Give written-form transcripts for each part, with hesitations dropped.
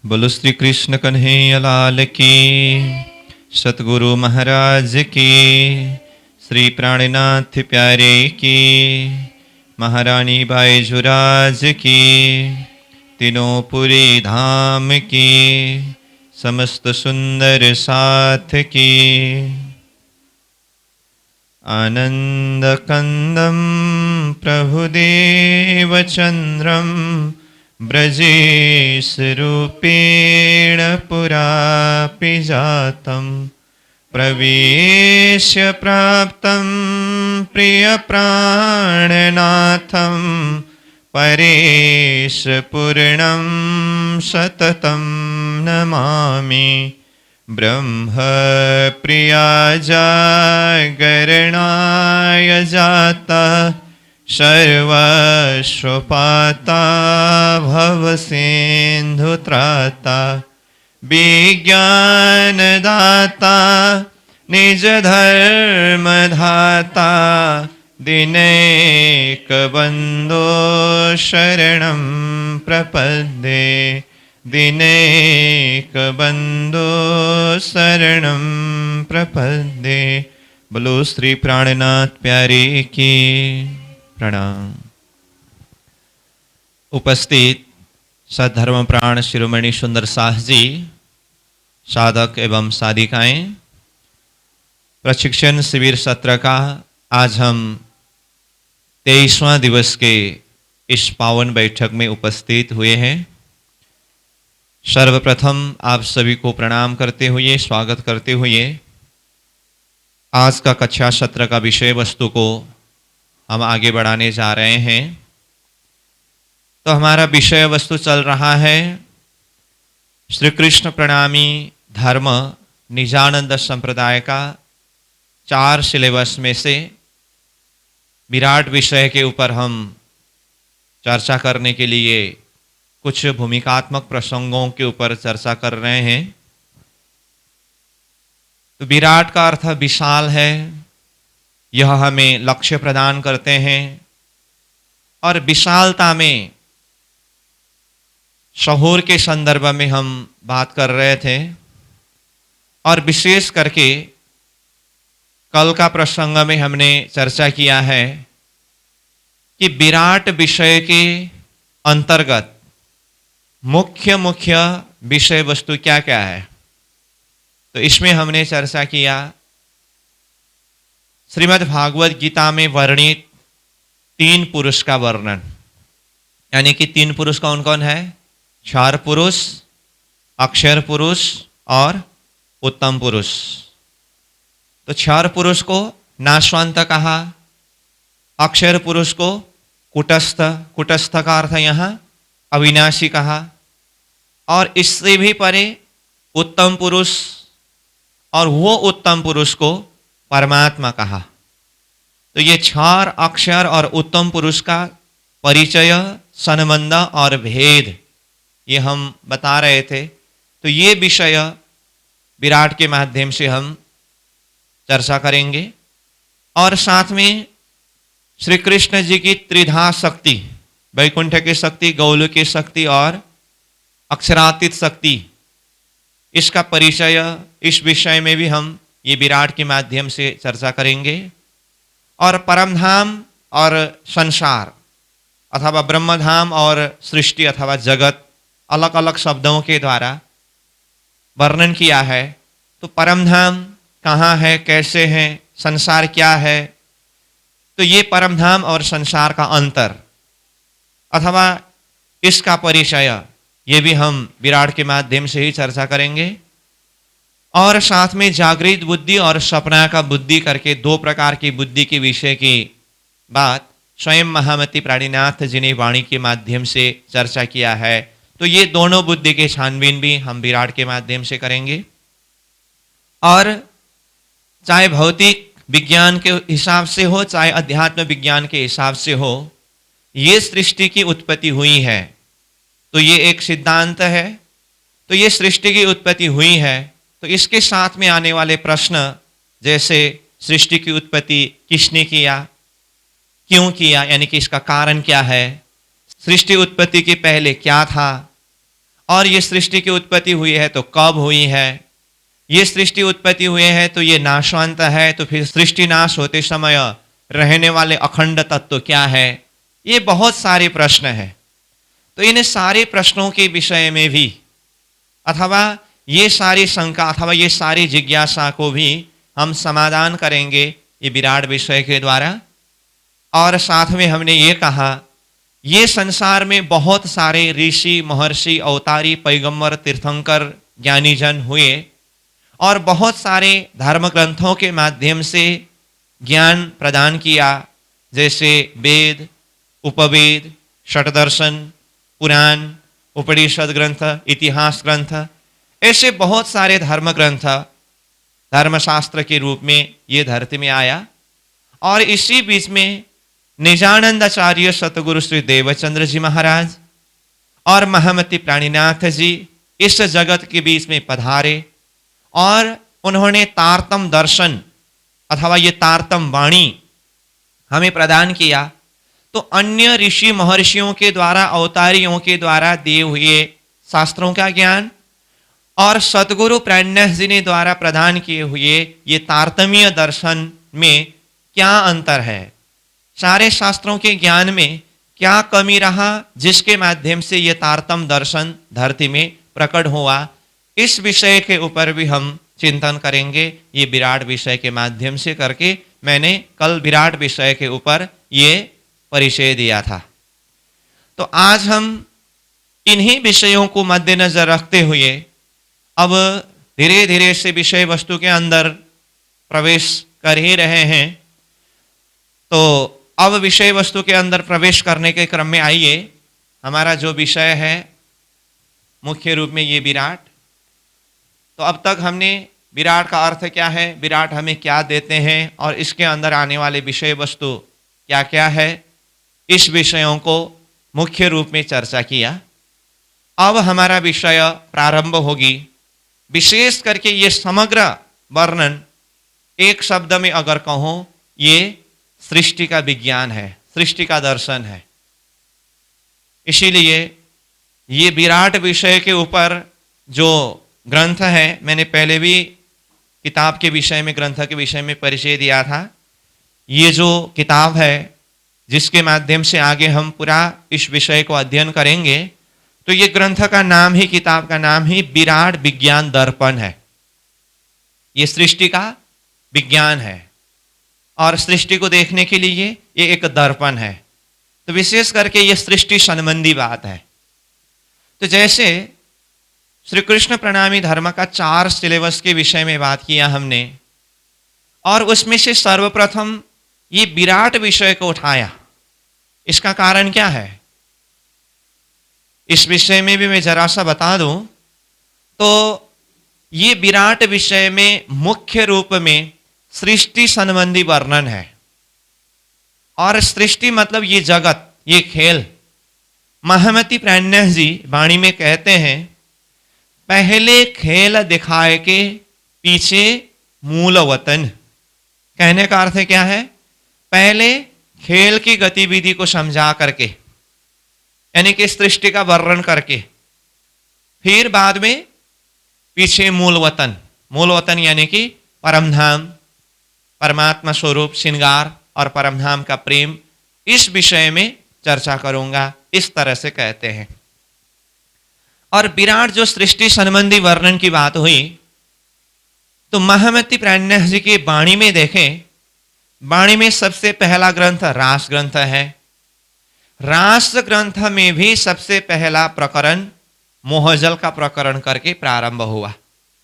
बोलो श्री कृष्ण कन्हैया लाल की, सतगुरु महाराज की, श्री प्राणनाथ प्यारे की, महारानी बाईजुराज की, तीनों पुरी धाम की, समस्त सुंदर साथ की। आनंद कंदम प्रभुदेव चंद्रम ब्रजेश रूपेण पुरापि जातं प्रवेश्य प्राप्तं प्रियप्राणनाथं परेश पूर्णं सततं नमामि। ब्रह्म प्रिया जागरणाय जाता सर्वस्वपाता भवसिन्धुत्राता विज्ञानदाता निजधर्मधाता दिनैकबन्धो शरणं प्रपद्ये दिनैकबन्धो शरणं प्रपद्ये। बोलो श्री प्राणनाथ प्यारे की प्रणाम। उपस्थित सद्धर्म प्राण शिरोमणि सुंदर साहस जी, साधक एवं साधिकाएं, प्रशिक्षण शिविर सत्र का आज हम 23वां दिवस के इस पावन बैठक में उपस्थित हुए हैं। सर्वप्रथम आप सभी को प्रणाम करते हुए, स्वागत करते हुए आज का कक्षा सत्र का विषय वस्तु को हम आगे बढ़ाने जा रहे हैं। तो हमारा विषय वस्तु चल रहा है श्री कृष्ण प्रणामी धर्म निजानंद संप्रदाय का 4 सिलेबस में से विराट विषय के ऊपर हम चर्चा करने के लिए कुछ भूमिकात्मक प्रसंगों के ऊपर चर्चा कर रहे हैं। तो विराट का अर्थ विशाल है, यह हमें लक्ष्य प्रदान करते हैं और विशालता में शहूर के संदर्भ में हम बात कर रहे थे और विशेष करके कल का प्रसंग में हमने चर्चा किया है कि विराट विषय के अंतर्गत मुख्य विषय वस्तु क्या क्या है। तो इसमें हमने चर्चा किया श्रीमद् भागवत गीता में वर्णित 3 पुरुष का वर्णन, यानी कि 3 पुरुष कौन कौन है? 4 पुरुष, अक्षर पुरुष और उत्तम पुरुष। तो 4 पुरुष को नाशवंत कहा, अक्षर पुरुष को कुटस्थ, कुटस्थ का अर्थ यहाँ अविनाशी कहा, और इससे भी परे उत्तम पुरुष, और वो उत्तम पुरुष को परमात्मा कहा। तो ये 4 अक्षर और उत्तम पुरुष का परिचय, संबंध और भेद ये हम बता रहे थे। तो ये विषय विराट के माध्यम से हम चर्चा करेंगे और साथ में श्री कृष्ण जी की त्रिधा शक्ति, वैकुंठ की शक्ति, गौल की शक्ति और अक्षरातीत शक्ति, इसका परिचय, इस विषय में भी हम ये विराट के माध्यम से चर्चा करेंगे। और परमधाम और संसार अथवा ब्रह्मधाम और सृष्टि अथवा जगत अलग अलग शब्दों के द्वारा वर्णन किया है। तो परमधाम कहाँ है, कैसे है, संसार क्या है, तो ये परमधाम और संसार का अंतर अथवा इसका परिचय ये भी हम विराट के माध्यम से ही चर्चा करेंगे। और साथ में जागृत बुद्धि और सपना का बुद्धि करके 2 प्रकार की बुद्धि के विषय की बात स्वयं महामती प्राणीनाथ जी ने वाणी के माध्यम से चर्चा किया है। तो ये दोनों बुद्धि के छानबीन भी हम विराट के माध्यम से करेंगे। और चाहे भौतिक विज्ञान के हिसाब से हो, चाहे अध्यात्म विज्ञान के हिसाब से हो, ये सृष्टि की उत्पत्ति हुई है, तो ये एक सिद्धांत है। तो ये सृष्टि की उत्पत्ति हुई है, तो इसके साथ में आने वाले प्रश्न, जैसे सृष्टि की उत्पत्ति किसने किया, क्यों किया, यानी कि इसका कारण क्या है, सृष्टि उत्पत्ति के पहले क्या था, और ये सृष्टि की उत्पत्ति हुई है तो कब हुई है, ये सृष्टि उत्पत्ति हुए है तो ये नाशवंत है, तो फिर सृष्टि नाश होते समय रहने वाले अखंड तत्व क्या है, ये बहुत सारे प्रश्न हैं। तो इन सारे प्रश्नों के विषय में भी अथवा ये सारी शंका अथवा ये सारी जिज्ञासा को भी हम समाधान करेंगे ये विराट विषय के द्वारा। और साथ में हमने ये कहा ये संसार में बहुत सारे ऋषि महर्षि अवतारी पैगंबर तीर्थंकर ज्ञानीजन हुए और बहुत सारे धर्म ग्रंथों के माध्यम से ज्ञान प्रदान किया, जैसे वेद, उपवेद, षटदर्शन, पुराण, उपनिषद ग्रंथ, इतिहास ग्रंथ, ऐसे बहुत सारे धर्म ग्रंथ धर्मशास्त्र के रूप में ये धरती में आया। और इसी बीच में निजानंदाचार्य सतगुरु श्री देवचंद्र जी महाराज और महामती प्राणीनाथ जी इस जगत के बीच में पधारे और उन्होंने तारतम दर्शन अथवा ये तारतम वाणी हमें प्रदान किया। तो अन्य ऋषि महर्षियों के द्वारा अवतारियों के द्वारा दिए हुए शास्त्रों का ज्ञान और सतगुरु प्राणनाथ जी ने द्वारा प्रदान किए हुए ये तारतम्य दर्शन में क्या अंतर है, सारे शास्त्रों के ज्ञान में क्या कमी रहा जिसके माध्यम से ये तारतम दर्शन धरती में प्रकट हुआ, इस विषय के ऊपर भी हम चिंतन करेंगे ये विराट विषय के माध्यम से करके। मैंने कल विराट विषय के ऊपर ये परिचय दिया था। तो आज हम इन्हीं विषयों को मद्देनजर रखते हुए अब धीरे धीरे से विषय वस्तु के अंदर प्रवेश कर ही रहे हैं। तो अब विषय वस्तु के अंदर प्रवेश करने के क्रम में आइए, हमारा जो विषय है मुख्य रूप में ये विराट। तो अब तक हमने विराट का अर्थ क्या है, विराट हमें क्या देते हैं और इसके अंदर आने वाले विषय वस्तु क्या क्या है, इस विषयों को मुख्य रूप में चर्चा किया। अब हमारा विषय प्रारंभ होगी। विशेष करके ये समग्र वर्णन एक शब्द में अगर कहूँ ये सृष्टि का विज्ञान है, सृष्टि का दर्शन है। इसीलिए ये विराट विषय के ऊपर जो ग्रंथ है, मैंने पहले भी किताब के विषय में ग्रंथ के विषय में परिचय दिया था। ये जो किताब है जिसके माध्यम से आगे हम पूरा इस विषय को अध्ययन करेंगे, तो ये ग्रंथ का नाम ही, किताब का नाम ही विराट विज्ञान दर्पण है। ये सृष्टि का विज्ञान है और सृष्टि को देखने के लिए ये एक दर्पण है। तो विशेष करके ये सृष्टि संबंधी बात है। तो जैसे श्री कृष्ण प्रणामी धर्म का 4 सिलेबस के विषय में बात किया हमने, और उसमें से सर्वप्रथम ये विराट विषय को उठाया। इसका कारण क्या है, इस विषय में भी मैं जरा सा बता दूं। तो ये विराट विषय में मुख्य रूप में सृष्टि संबंधी वर्णन है। और सृष्टि मतलब ये जगत, ये खेल। महामती प्राणनाथ जी वाणी में कहते हैं, पहले खेल दिखाए के पीछे मूल वतन। कहने का अर्थ क्या है, पहले खेल की गतिविधि को समझा करके, यानी कि सृष्टि का वर्णन करके, फिर बाद में पीछे मूल वतन। मूल वतन यानी कि परमधाम, परमात्मा स्वरूप श्रृंगार और परमधाम का प्रेम, इस विषय में चर्चा करूंगा, इस तरह से कहते हैं। और विराट जो सृष्टि संबंधी वर्णन की बात हुई, तो महामती प्राणनाथ जी की वाणी में देखें, वाणी में सबसे पहला ग्रंथ रास ग्रंथ है। रास ग्रंथ में भी सबसे पहला प्रकरण मोहजल का प्रकरण करके प्रारंभ हुआ।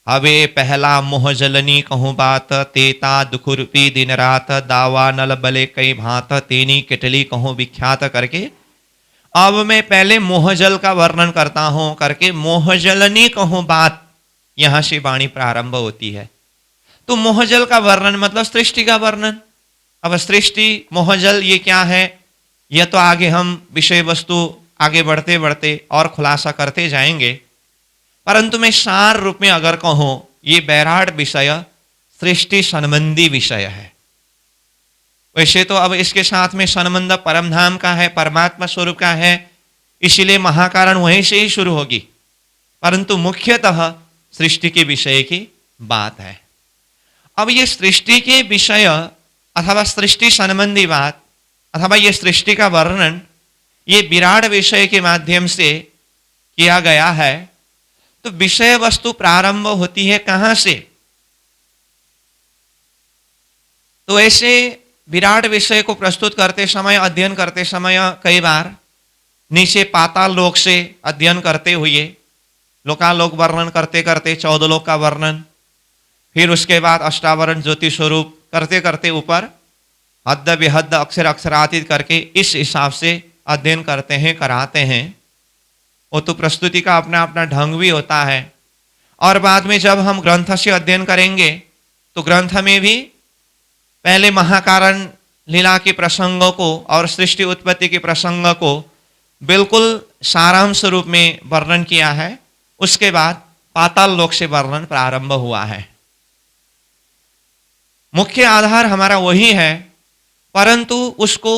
हवे पहला मोहजलनी कहूँ बात, तेता दुखुरपी दिन रात, दावा नल बले कई भात, तेनी केटली कहूँ विख्यात करके अब मैं पहले मोहजल का वर्णन करता हूं करके मोहजलनी कहूँ बात, यहां से वाणी प्रारंभ होती है। तो मोहजल का वर्णन मतलब सृष्टि का वर्णन। अब सृष्टि मोहजल ये क्या है, यह तो आगे हम विषय वस्तु आगे बढ़ते बढ़ते और खुलासा करते जाएंगे, परंतु मैं सार रूप में अगर कहूँ ये विराट विषय सृष्टि संबंधी विषय है। वैसे तो अब इसके साथ में संबंध परमधाम का है, परमात्मा स्वरूप का है, इसीलिए महाकारण वहीं से ही शुरू होगी। परंतु मुख्यतः सृष्टि के विषय की बात है। अब ये सृष्टि के विषय अथवा सृष्टि संबंधी बात अथवा ये सृष्टि का वर्णन ये विराट विषय के माध्यम से किया गया है। तो विषय वस्तु प्रारंभ होती है कहां से? तो ऐसे विराट विषय को प्रस्तुत करते समय, अध्ययन करते समय कई बार नीचे पाताल लोक से अध्ययन करते हुए लोकालोक वर्णन करते करते 14 लोक का वर्णन, फिर उसके बाद अष्टावरण ज्योति स्वरूप करते करते ऊपर हद बेहद अक्षर अक्षरातीत करके इस हिसाब से अध्ययन करते हैं, कराते हैं। वो तो प्रस्तुति का अपना अपना ढंग भी होता है। और बाद में जब हम ग्रंथ से अध्ययन करेंगे तो ग्रंथ में भी पहले महाकारण लीला के प्रसंगों को और सृष्टि उत्पत्ति के प्रसंग को बिल्कुल सारांश रूप में वर्णन किया है। उसके बाद पाताल लोक से वर्णन प्रारंभ हुआ है। मुख्य आधार हमारा वही है, परंतु उसको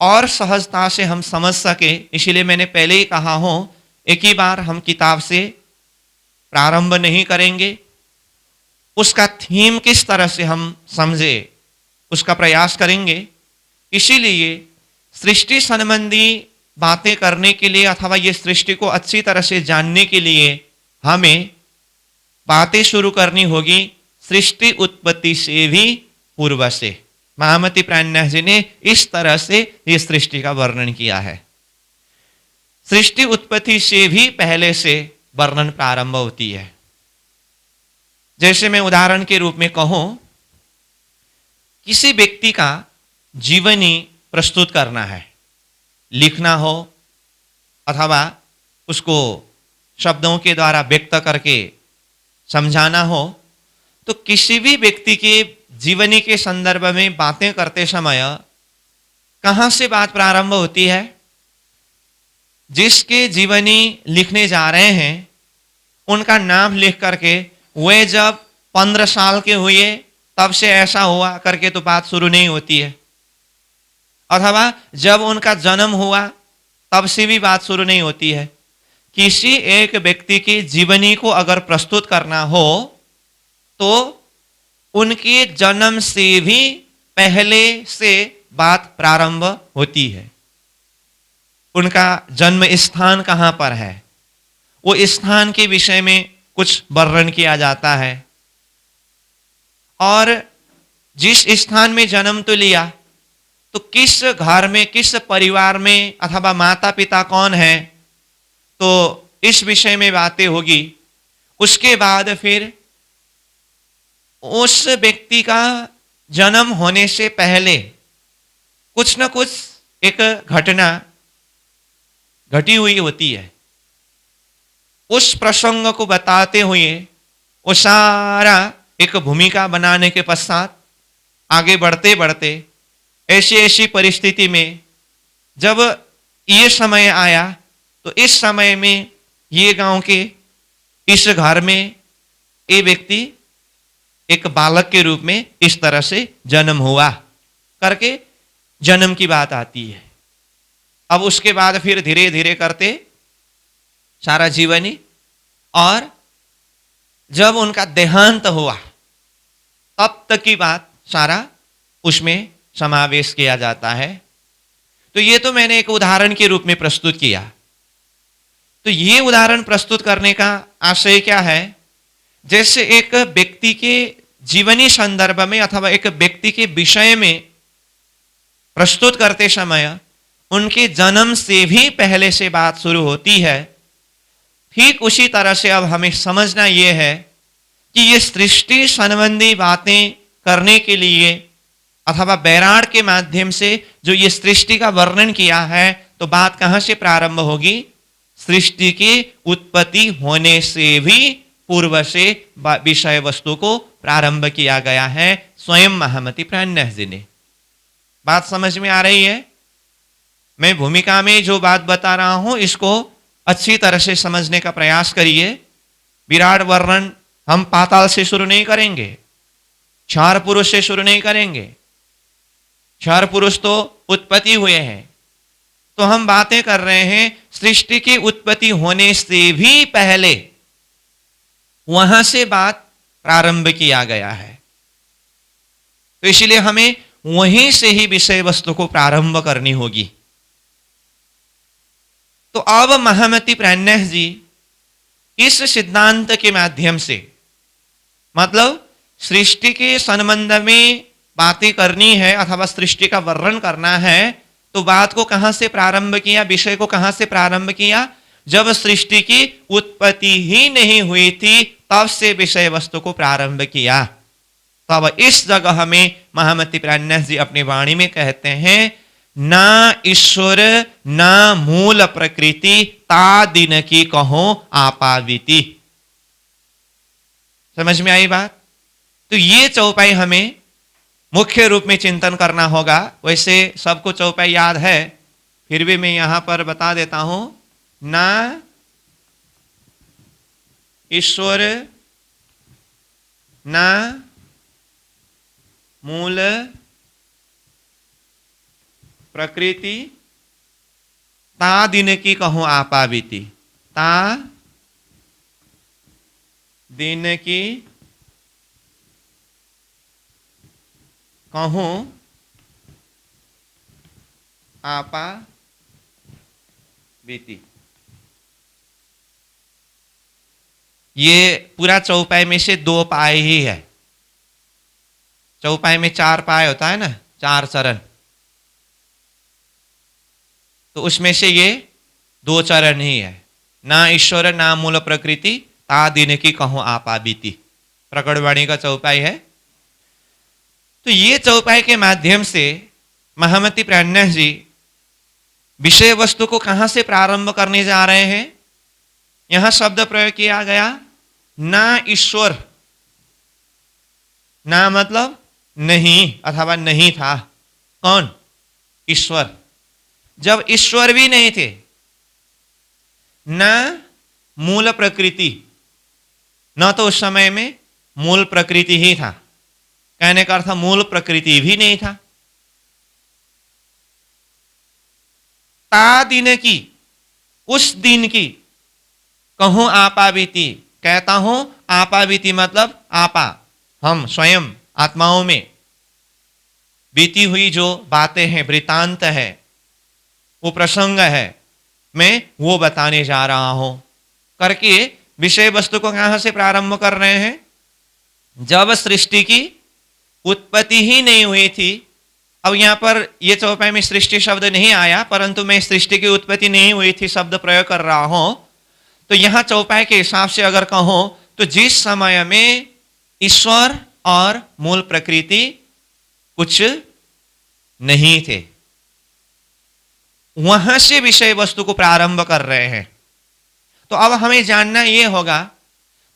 और सहजता से हम समझ सके, इसीलिए मैंने पहले ही कहा हो, एक ही बार हम किताब से प्रारंभ नहीं करेंगे। उसका थीम किस तरह से हम समझे उसका प्रयास करेंगे। इसीलिए सृष्टि संबंधी बातें करने के लिए अथवा ये सृष्टि को अच्छी तरह से जानने के लिए हमें बातें शुरू करनी होगी सृष्टि उत्पत्ति से भी पूर्व से। महामती प्राणनाथ जी ने इस तरह से ये सृष्टि का वर्णन किया है। सृष्टि उत्पत्ति से भी पहले से वर्णन प्रारंभ होती है। जैसे मैं उदाहरण के रूप में कहूं, किसी व्यक्ति का जीवनी प्रस्तुत करना है, लिखना हो अथवा उसको शब्दों के द्वारा व्यक्त करके समझाना हो, तो किसी भी व्यक्ति के जीवनी के संदर्भ में बातें करते समय कहां से बात प्रारंभ होती है? जिसके जीवनी लिखने जा रहे हैं उनका नाम लिख करके वे जब 15 साल के हुए तब से ऐसा हुआ करके तो बात शुरू नहीं होती है, अथवा जब उनका जन्म हुआ तब से भी बात शुरू नहीं होती है। किसी एक व्यक्ति की जीवनी को अगर प्रस्तुत करना हो तो उनके जन्म से भी पहले से बात प्रारंभ होती है। उनका जन्म स्थान कहां पर है, वो स्थान के विषय में कुछ वर्णन किया जाता है। और जिस स्थान में जन्म तो लिया तो किस घर में, किस परिवार में अथवा माता पिता कौन है, तो इस विषय में बातें होगी। उसके बाद फिर उस व्यक्ति का जन्म होने से पहले कुछ न कुछ एक घटना घटी हुई होती है। उस प्रसंग को बताते हुए वो सारा एक भूमिका बनाने के पश्चात आगे बढ़ते बढ़ते ऐसी ऐसी परिस्थिति में जब ये समय आया तो इस समय में ये गांव के इस घर में ये व्यक्ति एक बालक के रूप में इस तरह से जन्म हुआ करके जन्म की बात आती है। अब उसके बाद फिर धीरे धीरे करते सारा जीवनी, और जब उनका देहांत हुआ तब तक की बात सारा उसमें समावेश किया जाता है। तो ये तो मैंने एक उदाहरण के रूप में प्रस्तुत किया। तो ये उदाहरण प्रस्तुत करने का आशय क्या है? जैसे एक व्यक्ति के जीवनी संदर्भ में अथवा एक व्यक्ति के विषय में प्रस्तुत करते समय उनके जन्म से भी पहले से बात शुरू होती है। ठीक उसी तरह से अब हमें समझना यह है कि ये सृष्टि संबंधी बातें करने के लिए अथवा बैराड़ के माध्यम से जो ये सृष्टि का वर्णन किया है, तो बात कहां से प्रारंभ होगी? सृष्टि की उत्पत्ति होने से भी पूर्व से विषय वस्तु को प्रारंभ किया गया है स्वयं महामती प्राणनाथ जी ने। बात समझ में आ रही है? मैं भूमिका में जो बात बता रहा हूं इसको अच्छी तरह से समझने का प्रयास करिए। विराट वर्णन हम पाताल से शुरू नहीं करेंगे, क्षार पुरुष से शुरू नहीं करेंगे। क्षार पुरुष तो उत्पत्ति हुए हैं, तो हम बातें कर रहे हैं सृष्टि की उत्पत्ति होने से भी पहले वहां से बात प्रारंभ किया गया है। तो इसलिए हमें वहीं से ही विषय वस्तु को प्रारंभ करनी होगी। तो अब महामती प्राणेश जी इस सिद्धांत के माध्यम से, मतलब सृष्टि के संबंध में बातें करनी है अथवा सृष्टि का वर्णन करना है, तो बात को कहां से प्रारंभ किया, विषय को कहां से प्रारंभ किया? जब सृष्टि की उत्पत्ति ही नहीं हुई थी तब से विषय वस्तु को प्रारंभ किया। तब इस जगह में महामती प्राणेश जी अपनी वाणी में कहते हैं, ना ईश्वर ना मूल प्रकृति ता दिन की कहो आपाविति। समझ में आई बात? तो ये चौपाई हमें मुख्य रूप में चिंतन करना होगा। वैसे सबको चौपाई याद है, फिर भी मैं यहां पर बता देता हूं। ना ईश्वर ना मूल प्रकृति ता दिन की कहो आपाविति। ता दिन की कहूं आपा बीती। ये पूरा चौपाई में से 2 पाए ही है। चौपाई में 4 पाए होता है ना, 4 चरण, तो उसमें से ये 2 चरण ही है। ना ईश्वर ना मूल प्रकृति ता दिन की कहूं आपा बीती, प्रकटवाणी का चौपाई है। तो ये चौपाई के माध्यम से महामती प्राणेश जी विषय वस्तु को कहां से प्रारंभ करने जा रहे हैं? यहां शब्द प्रयोग किया गया, ना ईश्वर। ना मतलब नहीं अथवा नहीं था। कौन? ईश्वर। जब ईश्वर भी नहीं थे, ना मूल प्रकृति, न तो उस समय में मूल प्रकृति ही था। कहने का अर्थ मूल प्रकृति भी नहीं था। ता दिन की, उस दिन की, कहूं आपा बीती, कहता हूं आपा बीती मतलब आपा, हम स्वयं आत्माओं में बीती हुई जो बातें हैं, वृतांत है, वो प्रसंग है, मैं वो बताने जा रहा हूं करके विषय वस्तु को कहां से प्रारंभ कर रहे हैं? जब सृष्टि की उत्पत्ति ही नहीं हुई थी। अब यहां पर ये चौपाई में सृष्टि शब्द नहीं आया, परंतु मैं सृष्टि की उत्पत्ति नहीं हुई थी शब्द प्रयोग कर रहा हूं। तो यहां चौपाई के हिसाब से अगर कहो तो जिस समय में ईश्वर और मूल प्रकृति कुछ नहीं थे, वहां से विषय वस्तु को प्रारंभ कर रहे हैं। तो अब हमें जानना यह होगा,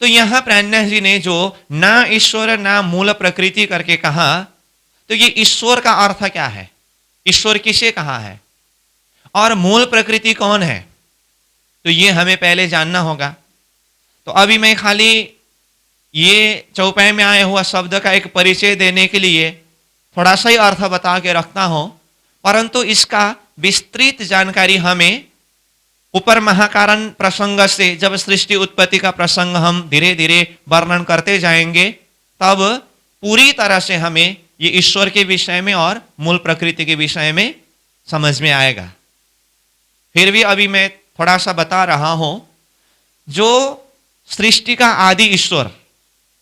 तो यहां प्राणेश जी ने जो ना ईश्वर ना मूल प्रकृति करके कहा, तो ये ईश्वर का अर्थ क्या है? ईश्वर किसे कहा है और मूल प्रकृति कौन है? तो ये हमें पहले जानना होगा। तो अभी मैं खाली ये चौपाई में आया हुआ शब्द का एक परिचय देने के लिए थोड़ा सा ही अर्थ बता के रखता हूं, परंतु इसका विस्तृत जानकारी हमें ऊपर महाकारण प्रसंग से, जब सृष्टि उत्पत्ति का प्रसंग हम धीरे धीरे वर्णन करते जाएंगे, तब पूरी तरह से हमें ये ईश्वर के विषय में और मूल प्रकृति के विषय में समझ में आएगा। फिर भी अभी मैं थोड़ा सा बता रहा हूं, जो सृष्टि का आदि ईश्वर,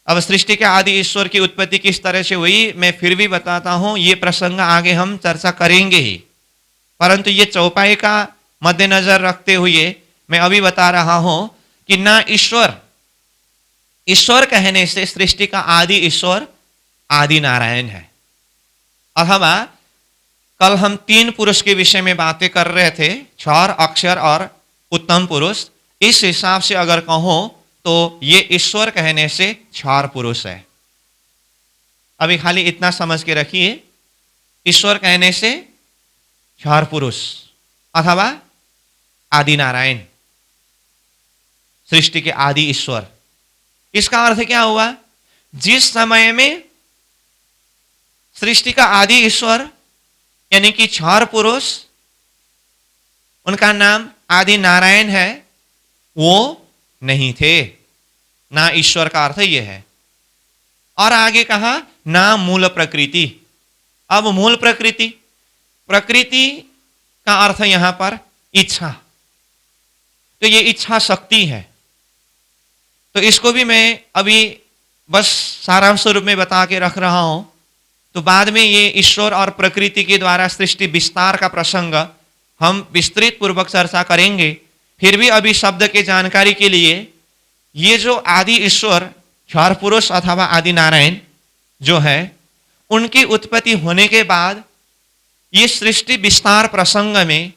अब सृष्टि के आदि ईश्वर की उत्पत्ति किस तरह से हुई मैं फिर भी बताता हूं, ये प्रसंग आगे हम चर्चा करेंगे ही, परंतु ये चौपाई का मद्देनजर रखते हुए मैं अभी बता रहा हूं कि ना ईश्वर, ईश्वर कहने से सृष्टि का आदि ईश्वर आदि नारायण है। अथवा कल हम 3 पुरुष के विषय में बातें कर रहे थे, क्षर, अक्षर और उत्तम पुरुष। इस हिसाब से अगर कहो तो ये ईश्वर कहने से क्षर पुरुष है। अभी खाली इतना समझ के रखिए, ईश्वर कहने से क्षर पुरुष अथवा आदि नारायण, सृष्टि के आदि ईश्वर। इसका अर्थ क्या हुआ? जिस समय में सृष्टि का आदि ईश्वर यानी कि क्षर पुरुष, उनका नाम आदि नारायण है, वो नहीं थे। ना ईश्वर का अर्थ ये है। और आगे कहा ना मूल प्रकृति। अब मूल प्रकृति, प्रकृति का अर्थ यहां पर इच्छा, तो ये इच्छा शक्ति है। तो इसको भी मैं अभी बस सारांश रूप में बता के रख रहा हूं, तो बाद में ये ईश्वर और प्रकृति के द्वारा सृष्टि विस्तार का प्रसंग हम विस्तृत पूर्वक चर्चा करेंगे। फिर भी अभी शब्द के जानकारी के लिए ये जो आदि ईश्वर, क्षर पुरुष अथवा आदि नारायण जो है, उनकी उत्पत्ति होने के बाद ये सृष्टि विस्तार प्रसंग में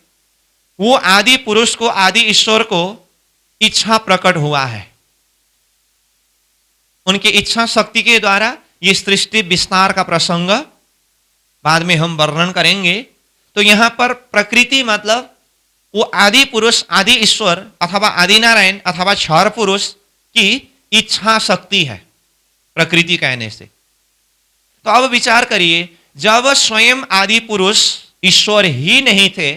वो आदि पुरुष को, आदि ईश्वर को इच्छा प्रकट हुआ है। उनकी इच्छा शक्ति के द्वारा ये सृष्टि विस्तार का प्रसंग बाद में हम वर्णन करेंगे। तो यहां पर प्रकृति मतलब वो आदि पुरुष, आदि ईश्वर अथवा आदि नारायण अथवा क्षर पुरुष की इच्छा शक्ति है प्रकृति कहने से। तो अब विचार करिए, जब स्वयं आदि पुरुष ईश्वर ही नहीं थे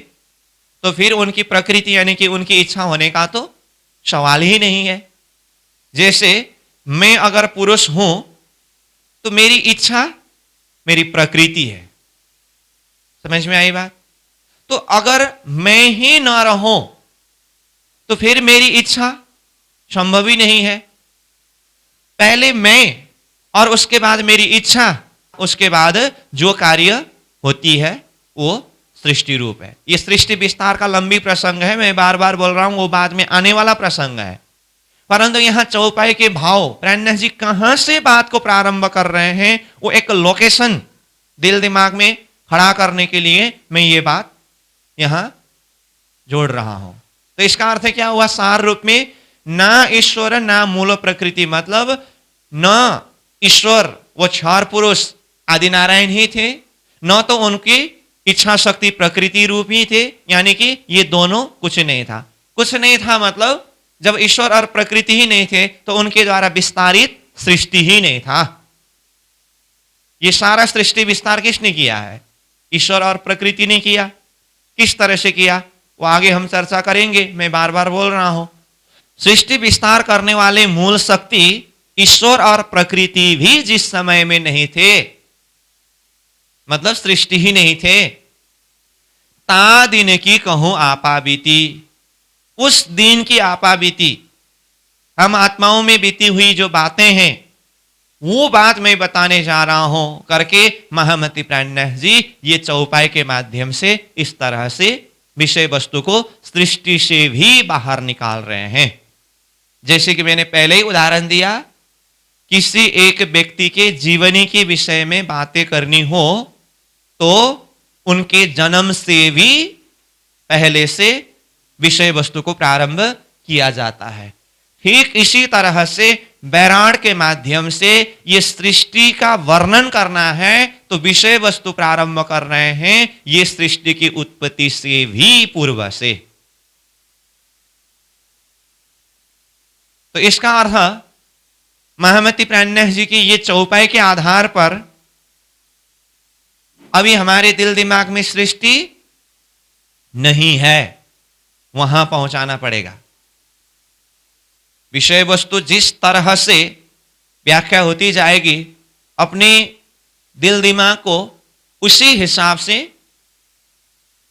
तो फिर उनकी प्रकृति यानी कि उनकी इच्छा होने का तो सवाल ही नहीं है। जैसे मैं अगर पुरुष हूं तो मेरी इच्छा मेरी प्रकृति है। समझ में आई बात? तो अगर मैं ही ना रहूं तो फिर मेरी इच्छा संभव ही नहीं है। पहले मैं और उसके बाद मेरी इच्छा, उसके बाद जो कार्य होती है वो सृष्टि रूप है। ये सृष्टि विस्तार का लंबी प्रसंग है, मैं बार बार बोल रहा हूं, वो बाद में आने वाला प्रसंग है। परंतु यहां चौपाई के भाव प्रणय जी कहां से बात को प्रारंभ कर रहे हैं, वो एक लोकेशन दिल दिमाग में खड़ा करने के लिए मैं ये बात यहां जोड़ रहा हूं। तो इसका अर्थ क्या हुआ सार रूप में? ना ईश्वर ना मूल प्रकृति, मतलब न ईश्वर वो क्षर पुरुष आदि नारायण ही थे, न तो उनकी इच्छा शक्ति प्रकृति रूप ही थे, यानी कि ये दोनों कुछ नहीं था। कुछ नहीं था मतलब जब ईश्वर और प्रकृति ही नहीं थे तो उनके द्वारा विस्तारित सृष्टि ही नहीं था। ये सारा सृष्टि विस्तार किसने किया है? ईश्वर और प्रकृति ने किया। किस तरह से किया वो आगे हम चर्चा करेंगे, मैं बार बार बोल रहा हूं। सृष्टि विस्तार करने वाले मूल शक्ति ईश्वर और प्रकृति भी जिस समय में नहीं थे, मतलब सृष्टि ही नहीं थे, ता दिन की कहूं आपा बीती, उस दिन की आपा बीती, हम आत्माओं में बीती हुई जो बातें हैं वो बात मैं बताने जा रहा हूं करके महामती प्राणनाथ जी ये चौपाई के माध्यम से इस तरह से विषय वस्तु को सृष्टि से भी बाहर निकाल रहे हैं। जैसे कि मैंने पहले ही उदाहरण दिया, किसी एक व्यक्ति के जीवनी के विषय में बातें करनी हो तो उनके जन्म से भी पहले से विषय वस्तु को प्रारंभ किया जाता है। ठीक इसी तरह से बैराण के माध्यम से ये सृष्टि का वर्णन करना है तो विषय वस्तु प्रारंभ कर रहे हैं ये सृष्टि की उत्पत्ति से भी पूर्व से। तो इसका अर्थ महामती प्राणनाथ जी की ये चौपाई के आधार पर अभी हमारे दिल दिमाग में सृष्टि नहीं है, वहां पहुंचाना पड़ेगा। विषय वस्तु जिस तरह से व्याख्या होती जाएगी अपने दिल दिमाग को उसी हिसाब से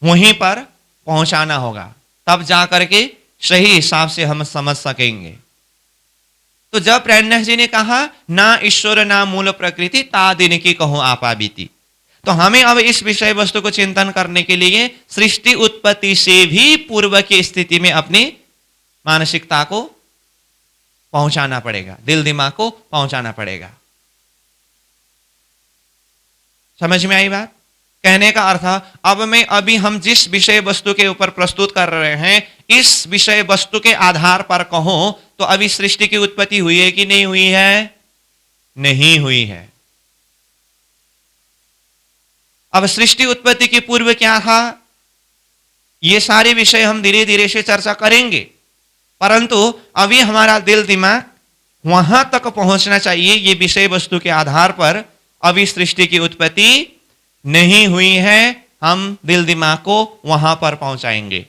वहीं पर पहुंचाना होगा, तब जाकर के सही हिसाब से हम समझ सकेंगे। तो जब प्रणनाथ जी ने कहा ना ईश्वर ना मूल प्रकृति ता दिन की कहूं आपा बीती, तो हमें अब इस विषय वस्तु को चिंतन करने के लिए सृष्टि उत्पत्ति से भी पूर्व की स्थिति में अपनी मानसिकता को पहुंचाना पड़ेगा, दिल दिमाग को पहुंचाना पड़ेगा। समझ में आई बात? कहने का अर्थ अब मैं अभी हम जिस विषय वस्तु के ऊपर प्रस्तुत कर रहे हैं इस विषय वस्तु के आधार पर कहूं तो अभी सृष्टि की उत्पत्ति हुई है कि नहीं हुई है? नहीं हुई है। अब सृष्टि उत्पत्ति के पूर्व क्या था ये सारे विषय हम धीरे धीरे से चर्चा करेंगे, परंतु अभी हमारा दिल दिमाग वहां तक पहुंचना चाहिए ये विषय वस्तु के आधार पर अभी सृष्टि की उत्पत्ति नहीं हुई है, हम दिल दिमाग को वहां पर पहुंचाएंगे।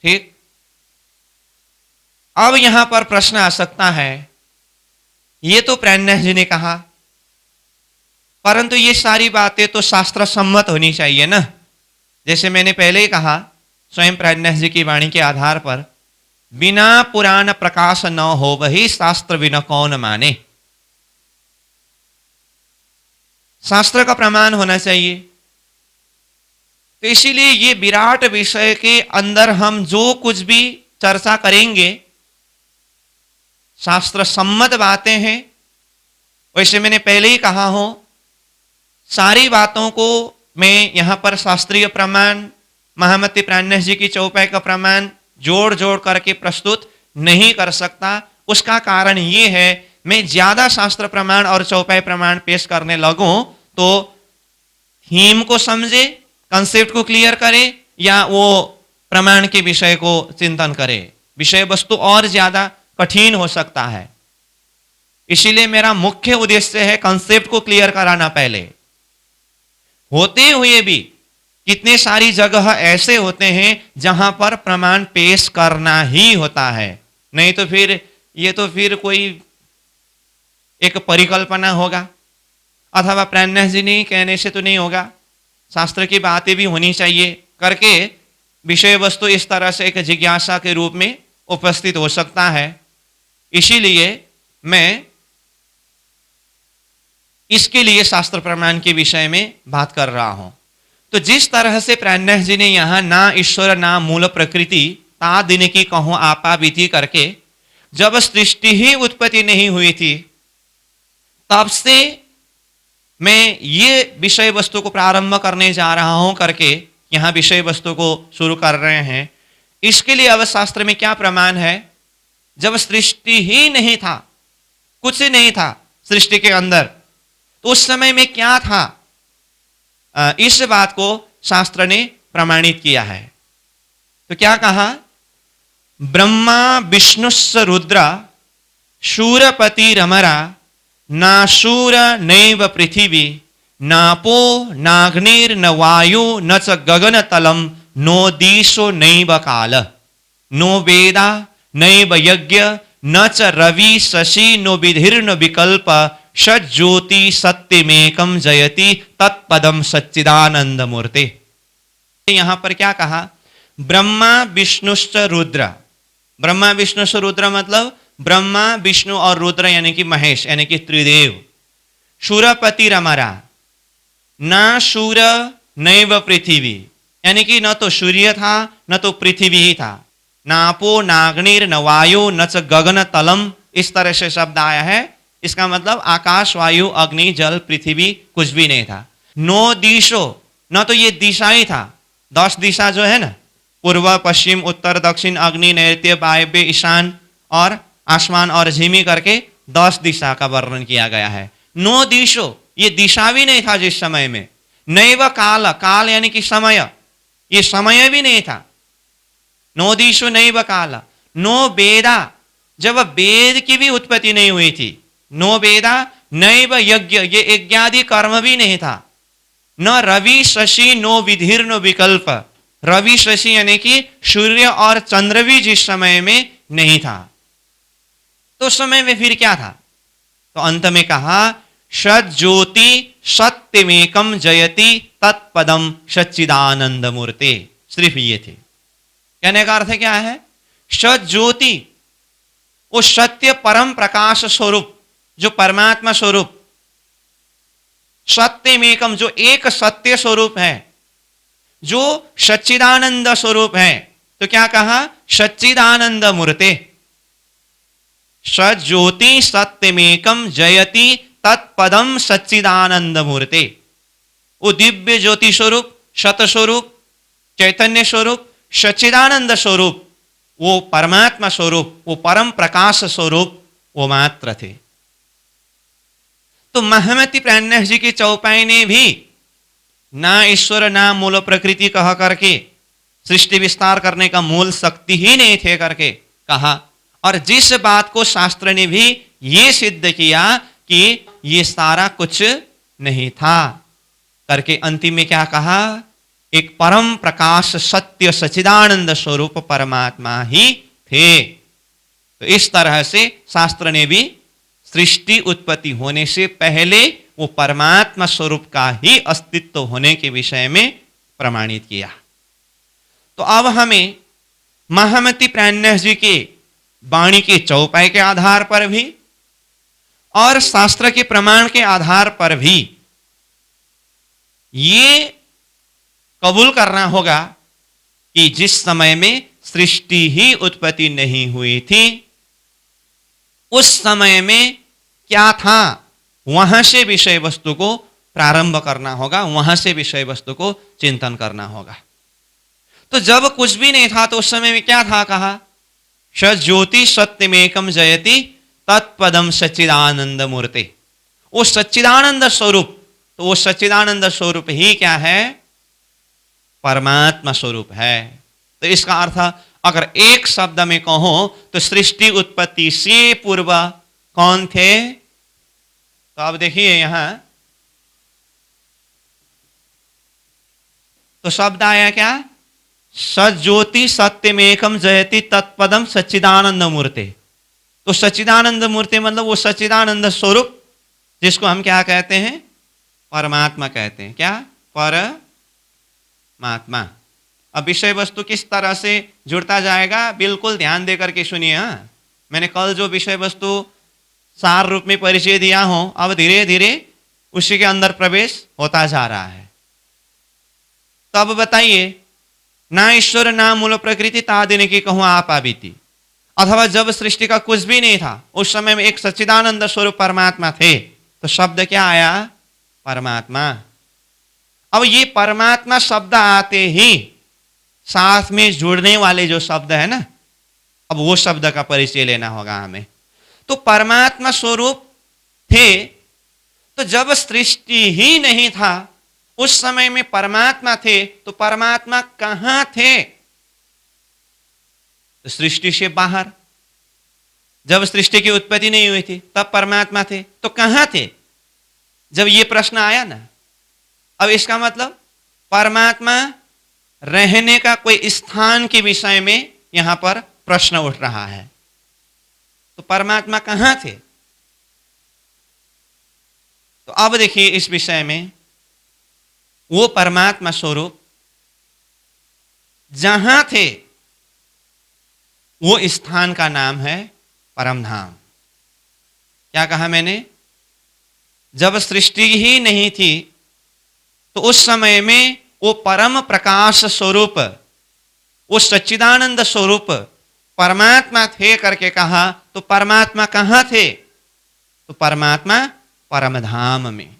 ठीक, अब यहां पर प्रश्न आ सकता है, ये तो प्राणनाथ जी ने कहा, परंतु ये सारी बातें तो शास्त्र सम्मत होनी चाहिए ना। जैसे मैंने पहले ही कहा, स्वयं प्राणनाथ जी की वाणी के आधार पर, बिना पुराण प्रकाश न हो वही शास्त्र बिना कौन माने। शास्त्र का प्रमाण होना चाहिए। तो इसीलिए ये विराट विषय के अंदर हम जो कुछ भी चर्चा करेंगे, शास्त्र सम्मत बातें हैं। वैसे मैंने पहले ही कहा हो, सारी बातों को मैं यहां पर शास्त्रीय प्रमाण, महामती प्राणनाथ जी की चौपाई का प्रमाण जोड़ जोड़ करके प्रस्तुत नहीं कर सकता। उसका कारण ये है, मैं ज्यादा शास्त्र प्रमाण और चौपाई प्रमाण पेश करने लगूं तो थीम को समझे, कंसेप्ट को क्लियर करे, या वो प्रमाण के विषय को चिंतन करे, विषय वस्तु और ज्यादा कठिन हो सकता है। इसीलिए मेरा मुख्य उद्देश्य है कंसेप्ट को क्लियर कराना। पहले होते हुए भी कितने सारी जगह ऐसे होते हैं जहां पर प्रमाण पेश करना ही होता है, नहीं तो फिर ये तो फिर कोई एक परिकल्पना होगा, अथवा प्राणनाथ जी ने कहने से तो नहीं होगा, शास्त्र की बातें भी होनी चाहिए करके विषय वस्तु इस तरह से एक जिज्ञासा के रूप में उपस्थित हो सकता है। इसीलिए मैं इसके लिए शास्त्र प्रमाण के विषय में बात कर रहा हूं। तो जिस तरह से प्राणनाथ जी ने यहां ना ईश्वर ना मूल प्रकृति ता दिन की कहो आपा बीती करके, जब सृष्टि ही उत्पत्ति नहीं हुई थी तब से मैं ये विषय वस्तु को प्रारंभ करने जा रहा हूं करके यहां विषय वस्तु को शुरू कर रहे हैं। इसके लिए अब शास्त्र में क्या प्रमाण है? जब सृष्टि ही नहीं था, कुछ नहीं था सृष्टि के अंदर, तो उस समय में क्या था, इस बात को शास्त्र ने प्रमाणित किया है। तो क्या कहा? ब्रह्मा विष्णुस्स रुद्र शूरपति रमरा ना शूर नैव पृथिवी नापो नाग्निर न वायु न च गगन तलम नो दिशो नैव काल नो वेदा नैव यज्ञ न च रवि शशि नो विधिर्न विकल्प सज्ज्योति सत्यमेकम जयति तत्पदम सच्चिदानंद मूर्ते। यहां पर क्या कहा? ब्रह्मा विष्णुश्च रुद्र। ब्रह्मा विष्णुश्च रुद्र मतलब ब्रह्मा विष्णु और रुद्र यानी कि महेश यानी कि त्रिदेव। शूरपति रमरा, ना शूर नैव पृथ्वी यानी कि न तो सूर्य था न तो पृथ्वी ही था, नापो नाग्निर न वायु न च गगन तलम, इस तरह से शब्द आया है। इसका मतलब आकाश वायु अग्नि जल पृथ्वी कुछ भी नहीं था। नो दिशो, न तो ये दिशा ही था, 10 दिशा जो है ना, पूर्व पश्चिम उत्तर दक्षिण अग्नि नैऋत्य वायव्य ईशान और आसमान और झिमी करके 10 दिशा का वर्णन किया गया है। नो दिशो, ये दिशा भी नहीं था जिस समय में। नैव काल, काल यानी कि समय, ये समय भी नहीं था। नो दिशो नैव काल। नो वेदा, जब वेद की भी उत्पत्ति नहीं हुई थी। नो वेदा नैव यज्ञ, ये यज्ञादि कर्म भी नहीं था। न रवि शशि नो विधिर नो विकल्प, रवि शशि यानी कि सूर्य और चंद्र भी जिस समय में नहीं था, तो उस समय में फिर क्या था? तो अंत में कहा सज्ज्योति सत्यमेकम जयति तत्पदम सच्चिदानंद मूर्ते। सिर्फ ये थे। कहने का अर्थ क्या है? सज्ज्योति, वो सत्य परम प्रकाश स्वरूप जो परमात्मा स्वरूप, सत्यमेकम जो एक सत्य स्वरूप है, जो सच्चिदानंद स्वरूप है। तो क्या कहा? सच्चिदानंद मूर्ते। सज्ज्योति सत्यमेकम जयति तत्पदम सच्चिदानंद मूर्ते। वो दिव्य ज्योति स्वरूप, सत स्वरूप, चैतन्य स्वरूप, सच्चिदानंद स्वरूप, वो परमात्मा स्वरूप, वो परम प्रकाश स्वरूप वो मात्र थे। तो महामती प्राणनाथ जी की चौपाई ने भी ना ईश्वर ना मूल प्रकृति कह करके सृष्टि विस्तार करने का मूल शक्ति ही नहीं थे करके कहा। और जिस बात को शास्त्र ने भी ये सिद्ध किया कि ये सारा कुछ नहीं था करके अंतिम में क्या कहा? एक परम प्रकाश सत्य सच्चिदानंद स्वरूप परमात्मा ही थे। तो इस तरह से शास्त्र ने भी सृष्टि उत्पत्ति होने से पहले वो परमात्मा स्वरूप का ही अस्तित्व होने के विषय में प्रमाणित किया। तो अब हमें महामती प्राणन्यास जी के वाणी के चौपाई के आधार पर भी और शास्त्र के प्रमाण के आधार पर भी ये कबूल करना होगा कि जिस समय में सृष्टि ही उत्पत्ति नहीं हुई थी, उस समय में क्या था, वहां से विषय वस्तु को प्रारंभ करना होगा, वहां से विषय वस्तु को चिंतन करना होगा। तो जब कुछ भी नहीं था तो उस समय में क्या था, कहा सज्योति सत्यमेकम जयति तत्पदम सच्चिदानंद मूर्ति। वो सच्चिदानंद स्वरूप, तो वो सच्चिदानंद स्वरूप ही क्या है, परमात्मा स्वरूप है। तो इसका अर्थ अगर एक शब्द में कहो तो सृष्टि उत्पत्ति से पूर्व कौन थे? तो अब देखिए यहां तो शब्द आया क्या, सज्योति सत्यमेकम जयति तत्पदम सच्चिदानंद मूर्ति। तो सच्चिदानंद मूर्ति मतलब वो सच्चिदानंद स्वरूप जिसको हम क्या कहते हैं, परमात्मा कहते हैं। क्या, परमात्मा। अब विषय वस्तु किस तरह से जुड़ता जाएगा, बिल्कुल ध्यान देकर के सुनिए। हाँ, मैंने कल जो विषय वस्तु सार रूप में परिचय दिया हूं, अब धीरे धीरे उसी के अंदर प्रवेश होता जा रहा है। तो अब बताइए, ना ईश्वर ना मूल प्रकृति तादिन की कहूं आप आबीती, अथवा जब सृष्टि का कुछ भी नहीं था उस समय में एक सच्चिदानंद स्वरूप परमात्मा थे, तो शब्द क्या आया, परमात्मा। अब ये परमात्मा शब्द आते ही साथ में जुड़ने वाले जो शब्द है ना, अब वो शब्द का परिचय लेना होगा हमें। तो परमात्मा स्वरूप थे, तो जब सृष्टि ही नहीं था उस समय में परमात्मा थे, तो परमात्मा कहां थे? तो सृष्टि से बाहर। जब सृष्टि की उत्पत्ति नहीं हुई थी तब परमात्मा थे, तो कहां थे जब ये प्रश्न आया ना। अब इसका मतलब परमात्मा रहने का कोई स्थान के विषय में यहां पर प्रश्न उठ रहा है। तो परमात्मा कहां थे? तो अब देखिए इस विषय में, वो परमात्मा स्वरूप जहां थे वो स्थान का नाम है परमधाम। क्या कहा मैंने? जब सृष्टि ही नहीं थी तो उस समय में वो परम प्रकाश स्वरूप, वो सच्चिदानंद स्वरूप परमात्मा थे करके कहा, तो परमात्मा कहां थे? तो परमात्मा परमधाम में।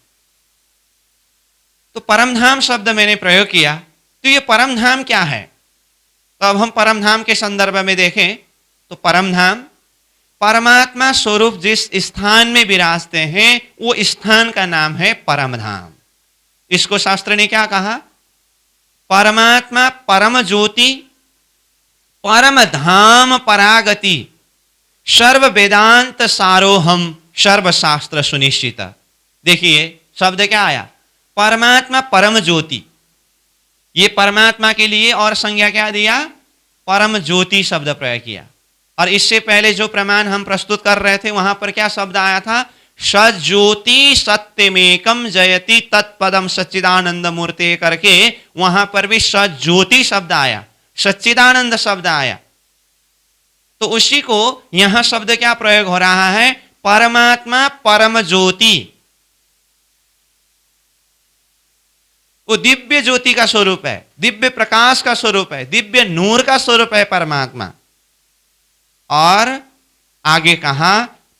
तो परमधाम शब्द मैंने प्रयोग किया, तो ये परमधाम क्या है? तो अब हम परमधाम के संदर्भ में देखें तो परमधाम परमात्मा स्वरूप जिस स्थान में विराजते हैं वो स्थान का नाम है परमधाम। इसको शास्त्र ने क्या कहा? परमात्मा परम ज्योति परम धाम परागति सर्व वेदांत सारोहम सर्वशास्त्र सुनिश्चित। देखिए शब्द क्या आया, परमात्मा परम ज्योति। ये परमात्मा के लिए और संज्ञा क्या दिया, परम ज्योति शब्द प्रयोग किया। और इससे पहले जो प्रमाण हम प्रस्तुत कर रहे थे वहां पर क्या शब्द आया था, सज्योति सत्यमेकम जयति तत्पदम सच्चिदानंद मूर्ति करके वहां पर भी सज्योति शब्द आया, सच्चिदानंद शब्द आया। तो उसी को यहां शब्द क्या प्रयोग हो रहा है, परमात्मा परम ज्योति। वो दिव्य ज्योति का स्वरूप है, दिव्य प्रकाश का स्वरूप है, दिव्य नूर का स्वरूप है परमात्मा। और आगे कहा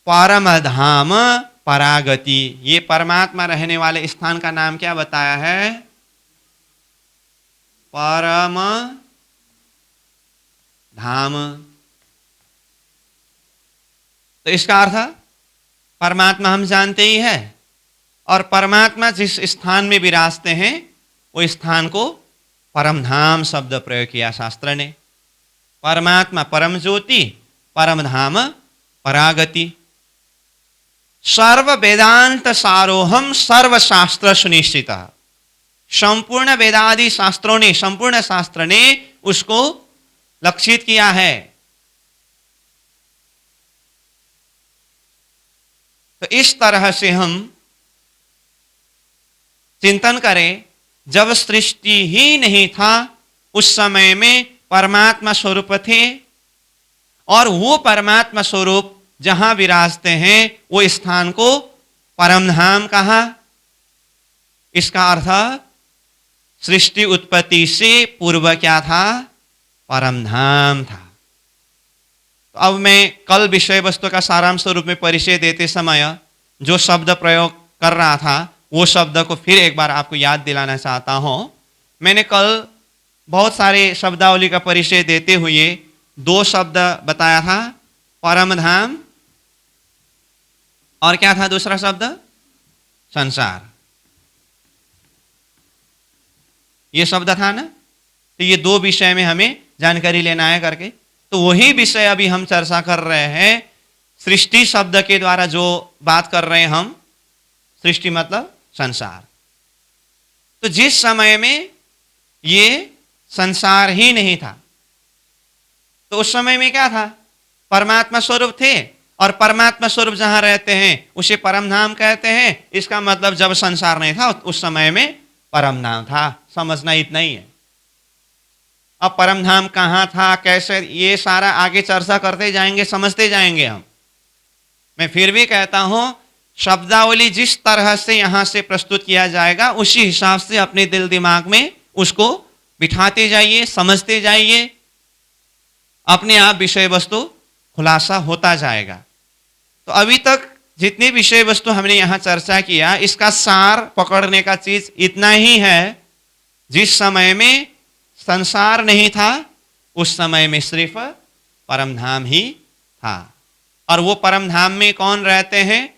परम धाम परागति। ये परमात्मा रहने वाले स्थान का नाम क्या बताया है, परम धाम। तो इसका अर्थ परमात्मा हम जानते ही है, और परमात्मा जिस स्थान में विराजते हैं वो स्थान को परमधाम शब्द प्रयोग किया शास्त्र ने। परमात्मा परम ज्योति परम धाम परागति सर्व वेदांत सारोहम सर्व शास्त्र सुनिश्चित। संपूर्ण वेदादि शास्त्रों ने, संपूर्ण शास्त्र ने उसको लक्षित किया है। तो इस तरह से हम चिंतन करें, जब सृष्टि ही नहीं था उस समय में परमात्मा स्वरूप थे, और वो परमात्मा स्वरूप जहां विराजते हैं वो स्थान को परम धाम कहा। इसका अर्थ सृष्टि उत्पत्ति से पूर्व क्या था? परम धाम था। तो अब मैं कल विषय वस्तु का सारांश रूप में परिचय देते समय जो शब्द प्रयोग कर रहा था वो शब्द को फिर एक बार आपको याद दिलाना चाहता हूं। मैंने कल बहुत सारे शब्दावली का परिचय देते हुए दो शब्द बताया था, परम धाम और क्या था दूसरा शब्द? संसार। ये शब्द था ना। तो ये दो विषय में हमें जानकारी लेना है करके, तो वही विषय अभी हम चर्चा कर रहे हैं। सृष्टि शब्द के द्वारा जो बात कर रहे हैं हम, सृष्टि मतलब संसार। तो जिस समय में ये संसार ही नहीं था तो उस समय में क्या था? परमात्मा स्वरूप थे, और परमात्मा स्वरूप जहां रहते हैं उसे परम धाम कहते हैं। इसका मतलब जब संसार नहीं था उस समय में परम धाम था। समझना इतना ही है। अब परम धाम कहाँ था, कैसे, ये सारा आगे चर्चा करते जाएंगे, समझते जाएंगे हम। मैं फिर भी कहता हूं, शब्दावली जिस तरह से यहां से प्रस्तुत किया जाएगा उसी हिसाब से अपने दिल दिमाग में उसको बिठाते जाइए, समझते जाइए, अपने आप विषय वस्तु खुलासा होता जाएगा। तो अभी तक जितनी विषय वस्तु हमने यहां चर्चा किया, इसका सार पकड़ने का चीज इतना ही है, जिस समय में संसार नहीं था उस समय में सिर्फ परम धाम ही था। और वो परम धाम में कौन रहते हैं?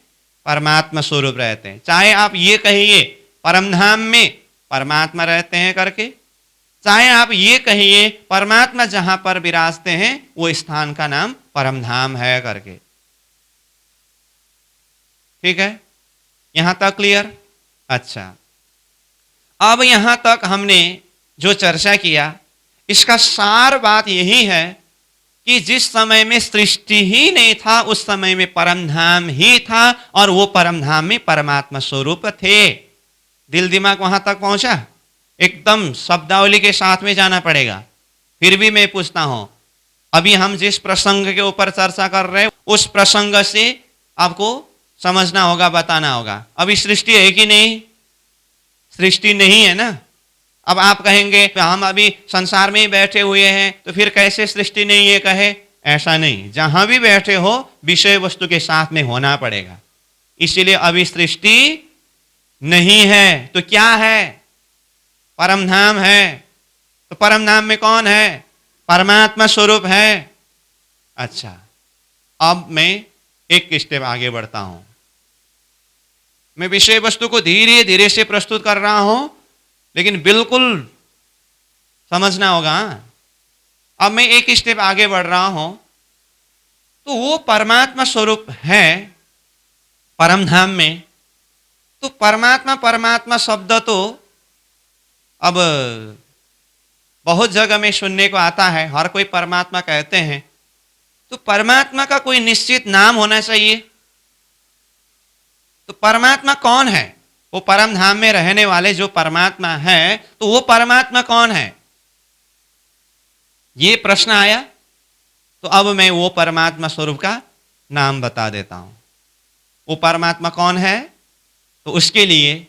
परमात्मा स्वरूप रहते हैं। चाहे आप ये कहिए परम धाम में परमात्मा रहते हैं करके, चाहे आप ये कहिए परमात्मा जहां पर विराजते हैं वो स्थान का नाम परम धाम है करके। ठीक है, यहां तक क्लियर? अच्छा, अब यहां तक हमने जो चर्चा किया, इसका सार बात यही है कि जिस समय में सृष्टि ही नहीं था उस समय में परम धाम ही था, और वो परम धाम में परमात्मा स्वरूप थे। दिल दिमाग वहां तक पहुंचा? एकदम शब्दावली के साथ में जाना पड़ेगा। फिर भी मैं पूछता हूं, अभी हम जिस प्रसंग के ऊपर चर्चा कर रहे हैं उस प्रसंग से आपको समझना होगा, बताना होगा। अभी सृष्टि है कि नहीं? सृष्टि नहीं है ना। अब आप कहेंगे हम अभी संसार में ही बैठे हुए हैं तो फिर कैसे सृष्टि नहीं है कहे? ऐसा नहीं, जहां भी बैठे हो विषय वस्तु के साथ में होना पड़ेगा। इसीलिए अभी सृष्टि नहीं है तो क्या है? परम धाम है। तो परम धाम में कौन है? परमात्मा स्वरूप है। अच्छा, अब मैं एक स्टेप आगे बढ़ता हूं। मैं विषय वस्तु को धीरे धीरे से प्रस्तुत कर रहा हूं, लेकिन बिल्कुल समझना होगा। अब मैं एक स्टेप आगे बढ़ रहा हूं। तो वो परमात्मा स्वरूप है परम धाम में। तो परमात्मा परमात्मा शब्द तो अब बहुत जगह में सुनने को आता है, हर कोई परमात्मा कहते हैं। तो परमात्मा का कोई निश्चित नाम होना चाहिए। तो परमात्मा कौन है? वो परम धाम में रहने वाले जो परमात्मा है, तो वो परमात्मा कौन है? ये प्रश्न आया। तो अब मैं वो परमात्मा स्वरूप का नाम बता देता हूं। वो परमात्मा कौन है? तो उसके लिए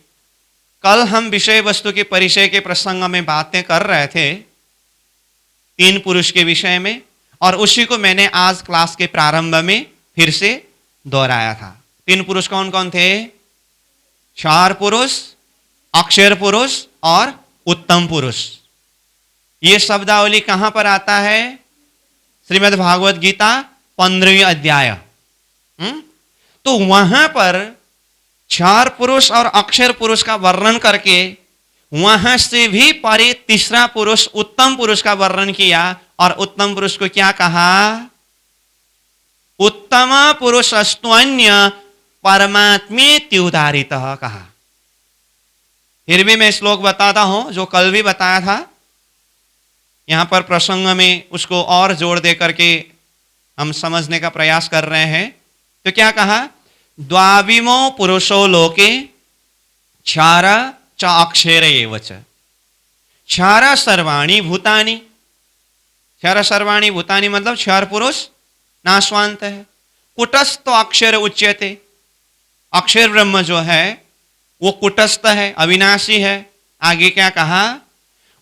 कल हम विषय वस्तु के परिचय के प्रसंग में बातें कर रहे थे तीन पुरुष के विषय में, और उसी को मैंने आज क्लास के प्रारंभ में फिर से दोहराया था। तीन पुरुष कौन कौन थे? चार पुरुष, अक्षर पुरुष और उत्तम पुरुष। ये शब्दावली कहां पर आता है? श्रीमद् भागवत गीता 15वीं अध्याय। तो वहां पर चार पुरुष और अक्षर पुरुष का वर्णन करके वहां से भी परे तीसरा पुरुष उत्तम पुरुष का वर्णन किया, और उत्तम पुरुष को क्या कहा? उत्तम पुरुष अस्त्वन्य परमात्मेत्युदाहृतः कहा। फिर भी मैं श्लोक बताता हूं जो कल भी बताया था। यहां पर प्रसंग में उसको और जोड़ दे करके हम समझने का प्रयास कर रहे हैं। तो क्या कहा? द्वाविमो पुरुषो लोके क्षार च अक्षर एव च। क्षार सर्वाणि भूतानि, क्षार सर्वाणि भूतानि मतलब क्षार पुरुष नाशवांत है। कुटस्थ अक्षर उच्यते, अक्षर ब्रह्म जो है वो कुटस्थ है, अविनाशी है। आगे क्या कहा?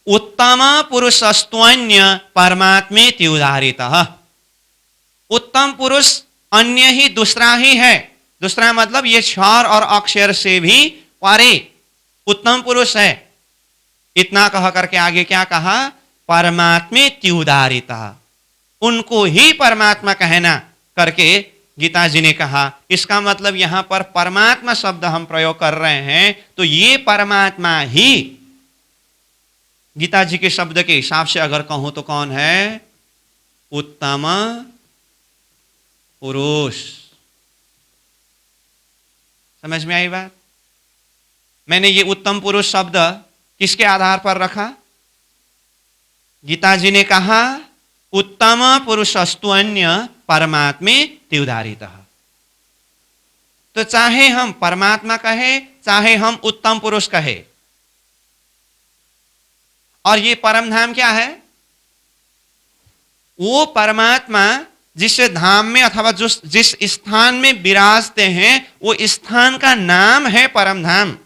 उत्तम पुरुषस्त्वन्य परमात्मेति उदाहरितः। उत्तम पुरुष अन्य ही, दूसरा ही है। दूसरा मतलब ये क्षार और अक्षर से भी परे उत्तम पुरुष है। इतना कह करके आगे क्या कहा? परमात्मेति उदाहरितः, उनको ही परमात्मा कहना करके गीता जी ने कहा। इसका मतलब यहां पर परमात्मा शब्द हम प्रयोग कर रहे हैं, तो ये परमात्मा ही गीता जी के शब्द के हिसाब से अगर कहूं तो कौन है? उत्तम पुरुष। समझ में आई बात? मैंने ये उत्तम पुरुष शब्द किसके आधार पर रखा? गीता जी ने कहा उत्तम पुरुषस्तुन्य परमात्मे त्युदारितः। तो चाहे हम परमात्मा कहे, चाहे हम उत्तम पुरुष कहे, और ये परम धाम क्या है? वो परमात्मा जिस धाम में अथवा जिस स्थान में विराजते हैं, वो स्थान का नाम है परम धाम।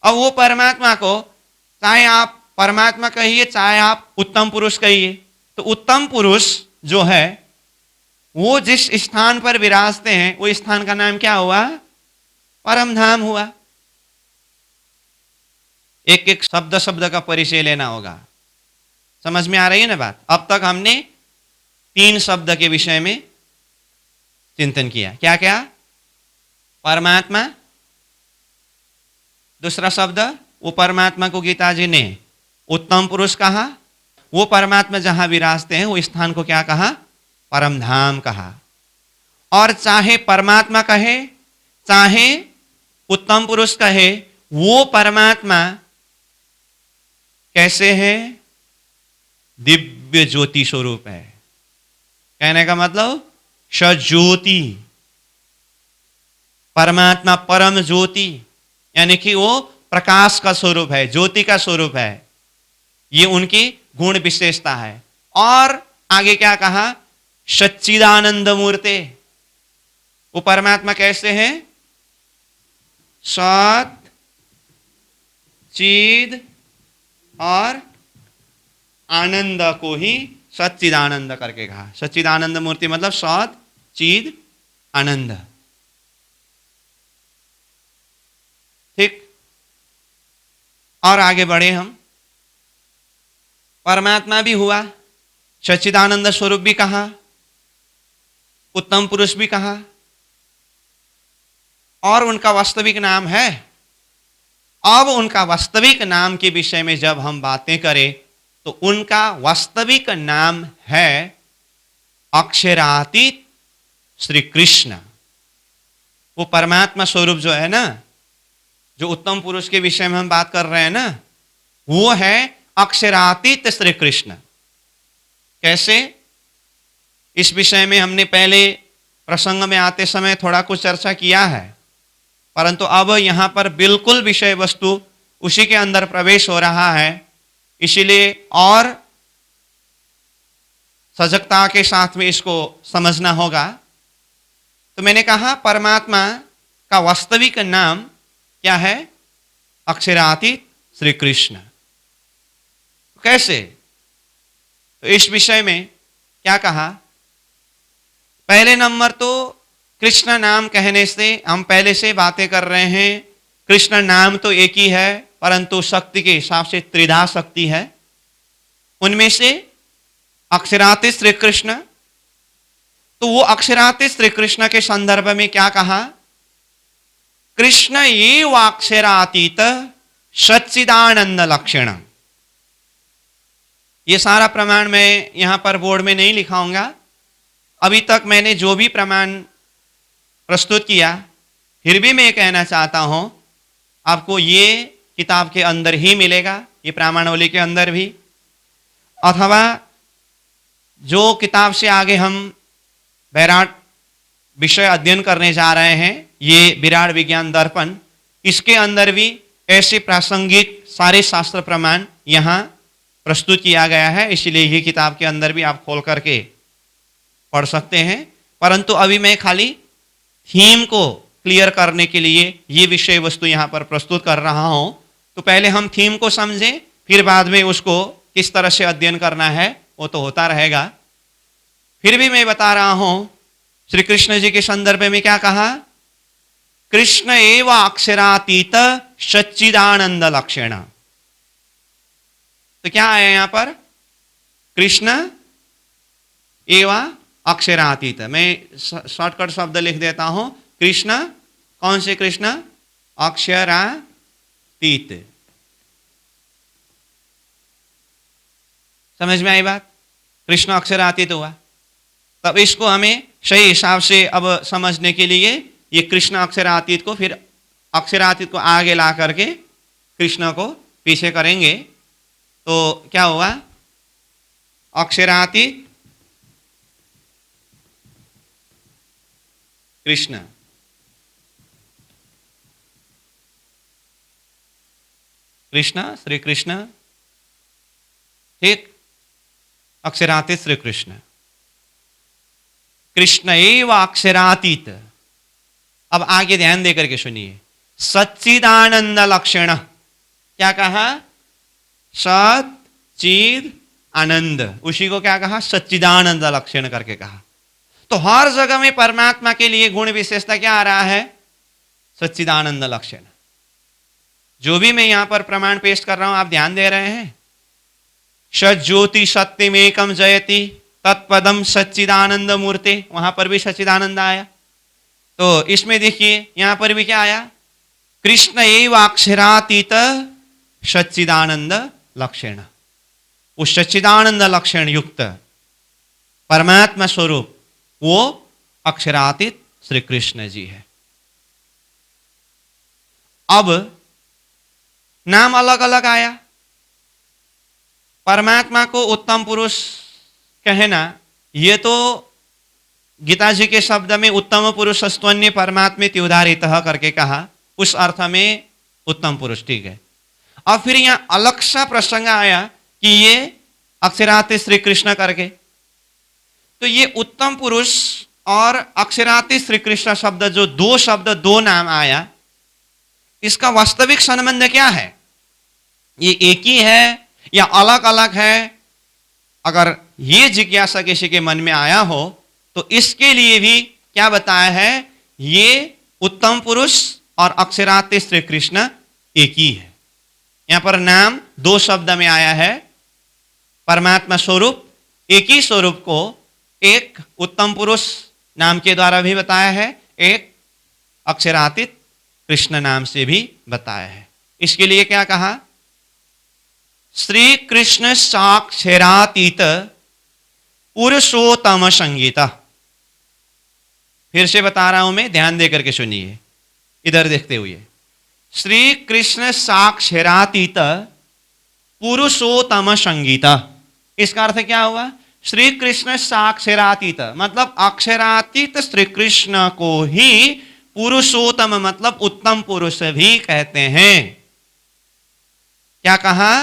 अब वो परमात्मा को चाहे आप परमात्मा कहिए, चाहे आप उत्तम पुरुष कहिए, तो उत्तम पुरुष जो है वो जिस स्थान पर विराजते हैं, वो स्थान का नाम क्या हुआ? परम धाम हुआ। एक एक शब्द शब्द का परिचय लेना होगा। समझ में आ रही है ना बात? अब तक हमने 3 शब्द के विषय में चिंतन किया। क्या क्या? परमात्मा, दूसरा शब्द, वो परमात्मा को गीता जी ने उत्तम पुरुष कहा। वो परमात्मा जहां विराजते हैं वो स्थान को क्या कहा? परम धाम कहा। और चाहे परमात्मा कहे, चाहे उत्तम पुरुष कहे, वो परमात्मा कैसे है? दिव्य ज्योति स्वरूप है। कहने का मतलब सज्योति, परमात्मा परम ज्योति, यानी कि वो प्रकाश का स्वरूप है, ज्योति का स्वरूप है। ये उनकी गुण विशेषता है। और आगे क्या कहा? सच्चिदानंद मूर्ते। वो परमात्मा कैसे हैं? सत, चिद और आनंद को ही सच्चिदानंद करके कहा। सच्चिदानंद मूर्ति मतलब सत, चिद, आनंद। ठीक। और आगे बढ़े हम। परमात्मा भी हुआ, सच्चिदानंद स्वरूप भी कहा, उत्तम पुरुष भी कहा, और उनका वास्तविक नाम है। अब उनका वास्तविक नाम के विषय में जब हम बातें करें, तो उनका वास्तविक नाम है अक्षरातीत श्री कृष्ण। वो परमात्मा स्वरूप जो है ना, जो उत्तम पुरुष के विषय में हम बात कर रहे हैं ना, वो है अक्षरातीत श्री कृष्ण। कैसे? इस विषय में हमने पहले प्रसंग में आते समय थोड़ा कुछ चर्चा किया है, परंतु अब यहां पर बिल्कुल विषय वस्तु उसी के अंदर प्रवेश हो रहा है, इसीलिए और सजगता के साथ में इसको समझना होगा। तो मैंने कहा परमात्मा का वास्तविक नाम क्या है? अक्षरातीत श्री कृष्ण। कैसे? तो इस विषय में क्या कहा? पहले नंबर तो कृष्ण नाम कहने से हम पहले से बातें कर रहे हैं। कृष्ण नाम तो एक ही है, परंतु शक्ति के हिसाब से त्रिधा शक्ति है। उनमें से अक्षरातीत श्री कृष्ण, तो वो अक्षरातीत श्री कृष्ण के संदर्भ में क्या कहा? कृष्ण ये वाक्षरातीत सच्चिदानंद लक्षण। ये सारा प्रमाण मैं यहां पर बोर्ड में नहीं लिखाऊंगा। अभी तक मैंने जो भी प्रमाण प्रस्तुत किया, फिर भी मैं कहना चाहता हूं आपको ये किताब के अंदर ही मिलेगा, ये प्रमाणावली के अंदर भी, अथवा जो किताब से आगे हम बैराट विषय अध्ययन करने जा रहे हैं, ये विराट विज्ञान दर्पण, इसके अंदर भी ऐसे प्रासंगिक सारे शास्त्र प्रमाण यहाँ प्रस्तुत किया गया है। इसलिए ये किताब के अंदर भी आप खोल करके पढ़ सकते हैं। परंतु अभी मैं खाली थीम को क्लियर करने के लिए ये विषय वस्तु यहाँ पर प्रस्तुत कर रहा हूँ। तो पहले हम थीम को समझें, फिर बाद में उसको किस तरह से अध्ययन करना है वो तो होता रहेगा। फिर भी मैं बता रहा हूँ, श्री कृष्ण जी के संदर्भ में क्या कहा? कृष्ण एव अक्षरातीत सच्चिदानंद लक्षण। तो क्या आया यहां पर? कृष्ण एवं अक्षरातीत। मैं शॉर्टकट शब्द लिख देता हूं। कृष्ण, कौन से कृष्ण? अक्षरातीत। समझ में आई बात? कृष्ण अक्षरातीत हुआ। तब इसको हमें सही हिसाब से अब समझने के लिए ये कृष्ण अक्षरातीत को, फिर अक्षरातीत को आगे ला करके कृष्ण को पीछे करेंगे। तो क्या हुआ? अक्षरातीत कृष्ण, कृष्ण श्री कृष्ण, ठीक, अक्षरातीत श्री कृष्ण, कृष्ण एव अक्षरातीत। अब आगे ध्यान देकर के सुनिए, सच्चिदानंद लक्षण। क्या कहा? सच्चिद आनंद, उसी को क्या कहा? सच्चिदानंद लक्षण करके कहा। तो हर जगह में परमात्मा के लिए गुण विशेषता क्या आ रहा है? सच्चिदानंद लक्षण। जो भी मैं यहां पर प्रमाण पेश कर रहा हूं, आप ध्यान दे रहे हैं? सज्ज्योति सत्यमेकम जयति तत्पदम सच्चिदानंद मूर्ति, वहां पर भी सच्चिदानंद आया। तो इसमें देखिए यहां पर भी क्या आया? कृष्ण एव अक्षरातीत सच्चिदानंद लक्षण। उस सच्चिदानंद लक्षण युक्त परमात्मा स्वरूप वो अक्षरातीत श्री कृष्ण जी है। अब नाम अलग अलग आया। परमात्मा को उत्तम पुरुष कहना, ये तो गीता जी के शब्द में उत्तम पुरुष स्तन्य परमात्मित उदारित करके कहा, उस अर्थ में उत्तम पुरुष, ठीक है। अब फिर यहां अलग सा प्रसंग आया कि ये अक्षरातीत श्री कृष्ण करके। तो ये उत्तम पुरुष और अक्षरातीत श्री कृष्ण शब्द, जो दो शब्द दो नाम आया, इसका वास्तविक संबंध क्या है? ये एक ही है या अलग अलग है? अगर ये जिज्ञासा किसी के मन में आया हो तो इसके लिए भी क्या बताया है? ये उत्तम पुरुष और अक्षरातीत श्री कृष्ण एक ही है। यहां पर नाम दो शब्द में आया है। परमात्मा स्वरूप, एक ही स्वरूप को एक उत्तम पुरुष नाम के द्वारा भी बताया है, एक अक्षरातीत कृष्ण नाम से भी बताया है। इसके लिए क्या कहा? श्री कृष्ण साक्षरातीत पुरुषोत्तम संगीता। फिर से बता रहा हूं मैं, ध्यान देकर के सुनिए, इधर देखते हुए। श्री कृष्ण साक्षरातीत पुरुषोत्तम संगीता, इसका अर्थ क्या हुआ? श्री कृष्ण साक्षरातीत मतलब अक्षरातीत श्री कृष्ण को ही पुरुषोत्तम मतलब उत्तम पुरुष भी कहते हैं। क्या कहा?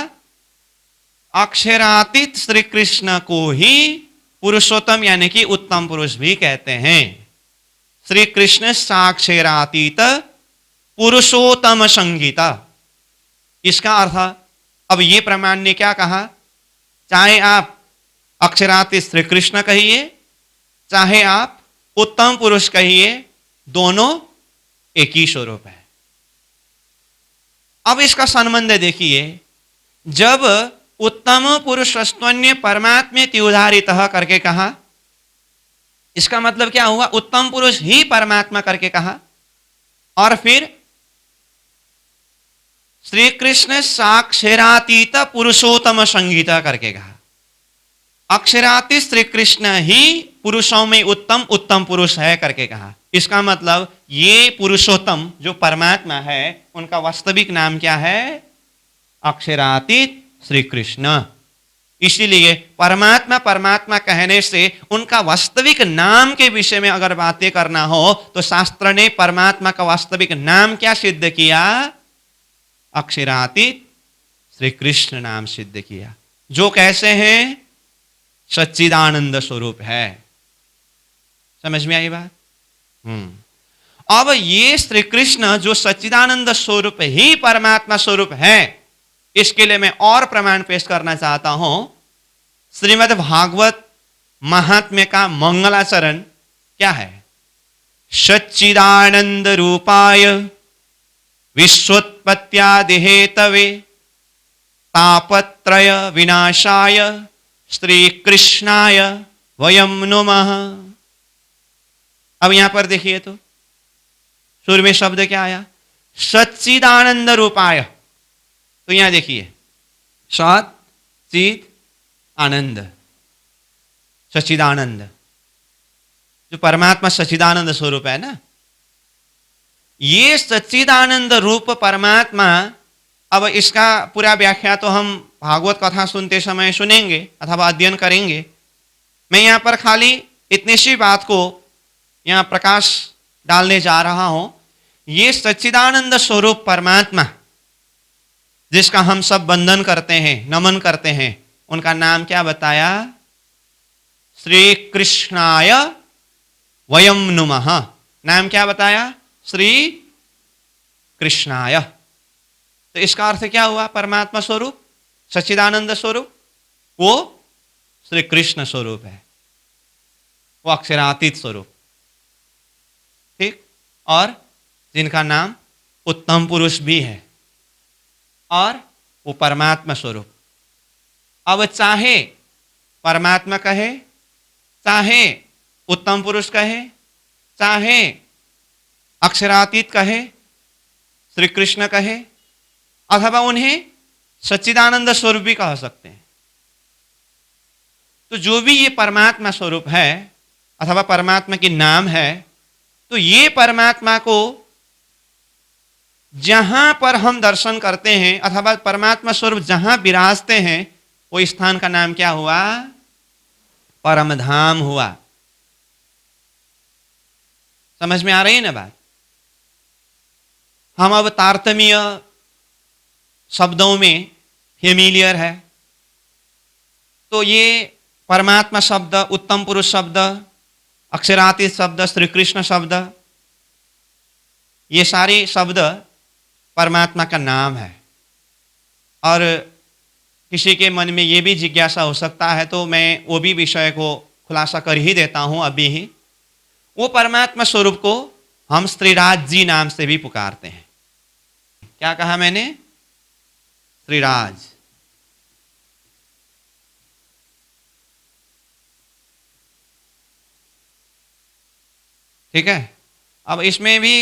अक्षरातीत श्री कृष्ण को ही पुरुषोत्तम यानी कि उत्तम पुरुष भी कहते हैं। श्री कृष्ण साक्षरातीत पुरुषोत्तम संगीता, इसका अर्थ अब ये प्रमाण ने क्या कहा? चाहे आप अक्षरातीत श्री कृष्ण कहिए, चाहे आप उत्तम पुरुष कहिए, दोनों एक ही स्वरूप है। अब इसका संबंध देखिए, जब उत्तम पुरुष स्तन्य परमात्मित उदारित करके कहा, इसका मतलब क्या हुआ? उत्तम पुरुष ही परमात्मा करके कहा। और फिर श्री कृष्ण साक्षरातीत पुरुषोत्तम संगीता करके कहा। अक्षरातीत श्री कृष्ण ही पुरुषों में उत्तम उत्तम पुरुष है करके कहा। इसका मतलब ये पुरुषोत्तम जो परमात्मा है, उनका वास्तविक नाम क्या है? अक्षरातीत श्री कृष्ण। इसीलिए परमात्मा परमात्मा कहने से उनका वास्तविक नाम के विषय में अगर बातें करना हो तो शास्त्र ने परमात्मा का वास्तविक नाम क्या सिद्ध किया? अक्षरातीत श्री कृष्ण नाम सिद्ध किया, जो कैसे हैं? सच्चिदानंद स्वरूप है। समझ में आई बात? अब ये श्री कृष्ण जो सच्चिदानंद स्वरूप ही परमात्मा स्वरूप है, इसके लिए मैं और प्रमाण पेश करना चाहता हूं। श्रीमद् भागवत महात्म्य का मंगलाचरण क्या है? सच्चिदानंद रूपाय विश्वोत्पत्त्यादि हेतवे तापत्रय विनाशाय श्री कृष्णाय वयम नुमः। अब यहां पर देखिए तो शुरू में शब्द क्या आया? सच्चिदानंद रूपाय। तो यहां देखिए सत चित आनंद, सच्चिदानंद, जो परमात्मा सच्चिदानंद स्वरूप है ना, ये सच्चिदानंद रूप परमात्मा। अब इसका पूरा व्याख्या तो हम भागवत कथा सुनते समय सुनेंगे अथवा अध्ययन करेंगे। मैं यहां पर खाली इतनी सी बात को यहां प्रकाश डालने जा रहा हूं। ये सच्चिदानंद स्वरूप परमात्मा जिसका हम सब वंदन करते हैं, नमन करते हैं, उनका नाम क्या बताया? श्री कृष्णाय वयम नुमः। नाम क्या बताया? श्री कृष्णाय। तो इसका अर्थ क्या हुआ? परमात्मा स्वरूप, सच्चिदानंद स्वरूप, वो श्री कृष्ण स्वरूप है, वो अक्षरातीत स्वरूप, ठीक। और जिनका नाम उत्तम पुरुष भी है, और वो परमात्मा स्वरूप। अब चाहे परमात्मा कहे, चाहे उत्तम पुरुष कहे, चाहे अक्षरातीत कहे, श्री कृष्ण कहे, अथवा उन्हें सच्चिदानंद स्वरूप भी कह सकते हैं। तो जो भी ये परमात्मा स्वरूप है अथवा परमात्मा की नाम है, तो ये परमात्मा को जहां पर हम दर्शन करते हैं अथवा परमात्मा स्वरूप जहां विराजते हैं, वो स्थान का नाम क्या हुआ? परमधाम हुआ। समझ में आ रही है ना बात? हम अब तारतम्य शब्दों में फेमिलियर है, तो ये परमात्मा शब्द, उत्तम पुरुष शब्द, अक्षरातीत शब्द, श्री कृष्ण शब्द, ये सारे शब्द परमात्मा का नाम है। और किसी के मन में ये भी जिज्ञासा हो सकता है, तो मैं वो भी विषय को खुलासा कर ही देता हूं अभी ही। वो परमात्मा स्वरूप को हम श्रीराज जी नाम से भी पुकारते हैं। क्या कहा मैंने? श्रीराज। ठीक है। अब इसमें भी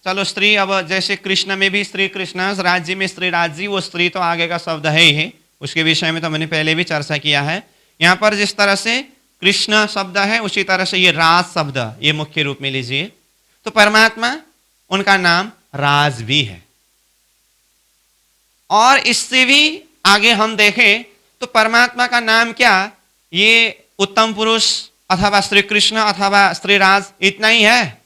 चलो स्त्री, अब जैसे कृष्ण में भी श्री कृष्ण, राज्य में श्री राज्य, वो स्त्री तो आगे का शब्द है ही, उसके विषय में तो मैंने पहले भी चर्चा किया है। यहाँ पर जिस तरह से कृष्ण शब्द है, उसी तरह से ये राज शब्द, ये मुख्य रूप में लीजिए। तो परमात्मा, उनका नाम राज भी है। और इससे भी आगे हम देखें तो परमात्मा का नाम क्या? ये उत्तम पुरुष अथवा श्री कृष्ण अथवा श्री राज, इतना ही है?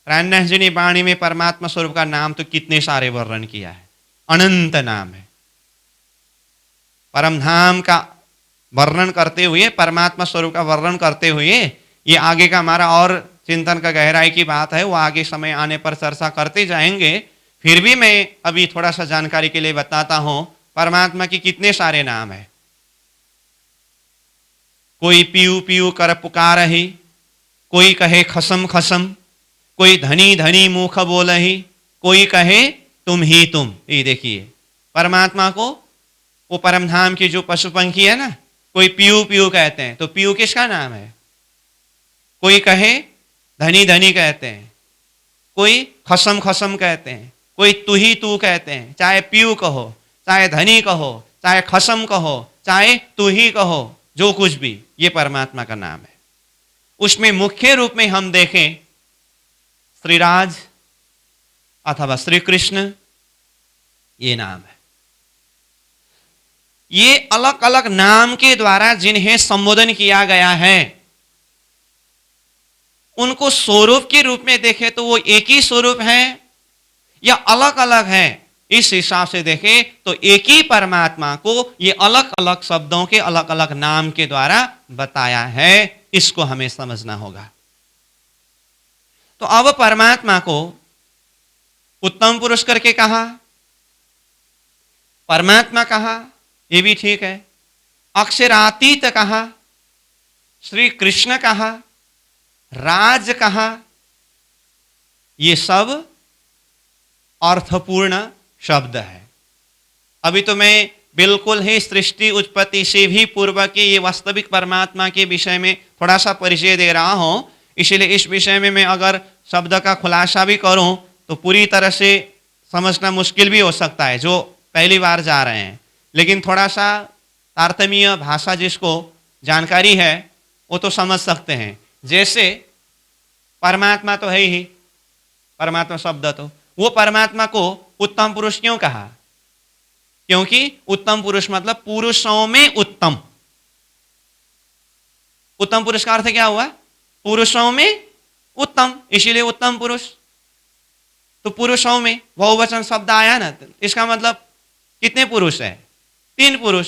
रान्यास जी ने वाणी में परमात्मा स्वरूप का नाम तो कितने सारे वर्णन किया है, अनंत नाम है। परमधाम का वर्णन करते हुए, परमात्मा स्वरूप का वर्णन करते हुए, ये आगे का हमारा और चिंतन का गहराई की बात है, वो आगे समय आने पर चर्चा करते जाएंगे। फिर भी मैं अभी थोड़ा सा जानकारी के लिए बताता हूं, परमात्मा के कितने सारे नाम है। कोई पीयू पीयू कर पुकारहि, कोई कहे खसम खसम, कोई धनी धनी मुख बोलहि, कोई कहे तुम ही तुम। ये देखिए परमात्मा को, वो परमधाम की जो पशु पंखी है ना, कोई पीयू पीयू कहते हैं, तो पीयू किसका नाम है? कोई कहे धनी धनी कहते हैं, कोई खसम खसम कहते हैं, कोई तू ही तू कहते हैं। चाहे पीयू कहो, चाहे धनी कहो, चाहे खसम कहो, चाहे तू ही कहो, जो कुछ भी, ये परमात्मा का नाम है। उसमें मुख्य रूप में हम देखें श्रीराज अथवा श्री कृष्ण, ये नाम है। ये अलग अलग नाम के द्वारा जिन्हें संबोधन किया गया है, उनको स्वरूप के रूप में देखें तो वो एक ही स्वरूप है या अलग अलग है, इस हिसाब से देखें तो एक ही परमात्मा को ये अलग अलग शब्दों के अलग अलग नाम के द्वारा बताया है। इसको हमें समझना होगा। तो अब परमात्मा को उत्तम पुरुष करके कहा, परमात्मा कहा, ये भी ठीक है। अक्षरातीत कहा, श्री कृष्ण कहा, राज कहा, ये सब अर्थपूर्ण शब्द है। अभी तो मैं बिल्कुल ही सृष्टि उत्पत्ति से भी पूर्व के ये वास्तविक परमात्मा के विषय में थोड़ा सा परिचय दे रहा हूं, इसलिए इस विषय में मैं अगर शब्द का खुलासा भी करूं तो पूरी तरह से समझना मुश्किल भी हो सकता है जो पहली बार जा रहे हैं। लेकिन थोड़ा सा तारतम्य भाषा जिसको जानकारी है वो तो समझ सकते हैं। जैसे परमात्मा तो है ही, परमात्मा शब्द, तो वो परमात्मा को उत्तम पुरुष क्यों कहा? क्योंकि उत्तम पुरुष मतलब पुरुषों में उत्तम। उत्तम पुरुष का अर्थ क्या हुआ? पुरुषों में उत्तम, इसीलिए उत्तम पुरुष। तो पुरुषों में बहुवचन शब्द आया ना, इसका मतलब कितने पुरुष है? 3 पुरुष,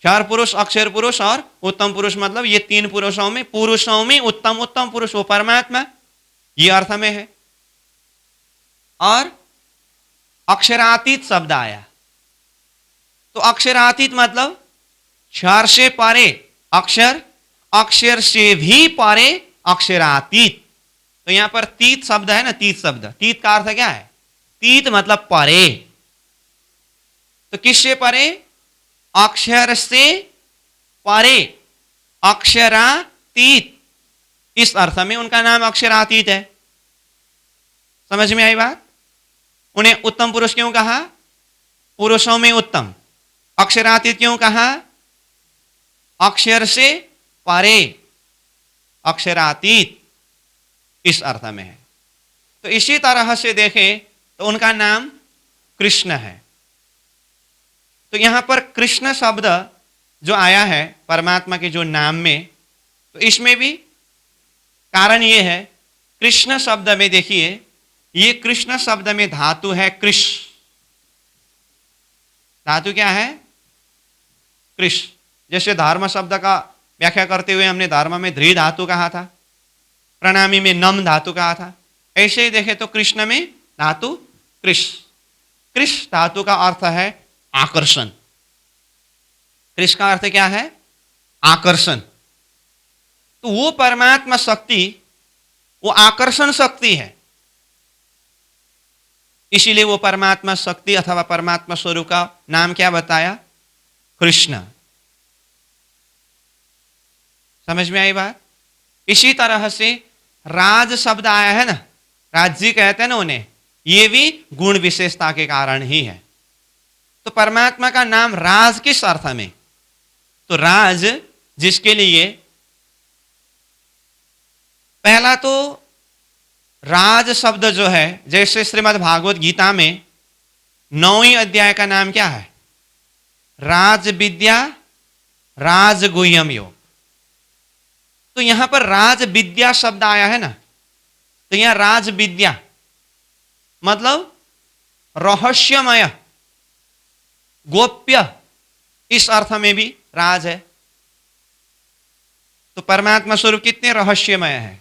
4 पुरुष, अक्षर पुरुष और उत्तम पुरुष, मतलब ये 3 पुरुषों में उत्तम उत्तम पुरुष वो परमात्मा, ये अर्थ में है। और अक्षरातीत शब्द आया, तो अक्षरातीत मतलब 4 से परे अक्षर, अक्षर से भी परे अक्षरातीत। तो यहां पर तीत शब्द है ना, तीत शब्द, तीत का अर्थ क्या है? तीत मतलब परे। तो किससे परे? अक्षर से परे, अक्षरातीत, इस अर्थ में उनका नाम अक्षरातीत है। समझ में आई बात? उन्हें उत्तम पुरुष क्यों कहा? पुरुषों में उत्तम। अक्षरातीत क्यों कहा? अक्षर से परे, अक्षरातीत, इस अर्थ में है। तो इसी तरह से देखें तो उनका नाम कृष्ण है। तो यहां पर कृष्ण शब्द जो आया है परमात्मा के जो नाम में, तो इसमें भी कारण ये है, कृष्ण शब्द में देखिए, ये कृष्ण शब्द में धातु है कृष। धातु क्या है? कृष। जैसे धर्म शब्द का व्याख्या करते हुए हमने धर्म में ध्री धातु कहा था, प्रणामी में नम धातु कहा था, ऐसे ही देखे तो कृष्ण में धातु कृष। कृष धातु का अर्थ है आकर्षण। कृष का अर्थ क्या है? आकर्षण। तो वो परमात्मा शक्ति वो आकर्षण शक्ति है, इसीलिए वो परमात्मा शक्ति अथवा परमात्मा स्वरूप का नाम क्या बताया? कृष्ण। समझ में आई बात? इसी तरह से राज शब्द आया है ना, राज्य कहते हैं ना उन्हें, ये भी गुण विशेषता के कारण ही है। तो परमात्मा का नाम राज किस अर्थ में? तो राज जिसके लिए, पहला तो राज शब्द जो है, जैसे श्रीमद् भागवत गीता में 9वीं अध्याय का नाम क्या है? राज विद्या राज गुह्यम योग। तो यहां पर राज विद्या शब्द आया है ना, तो यहां राज विद्या मतलब रहस्यमय, गोप्य, इस अर्थ में भी राज है। तो परमात्मा स्वरूप कितने रहस्यमय है,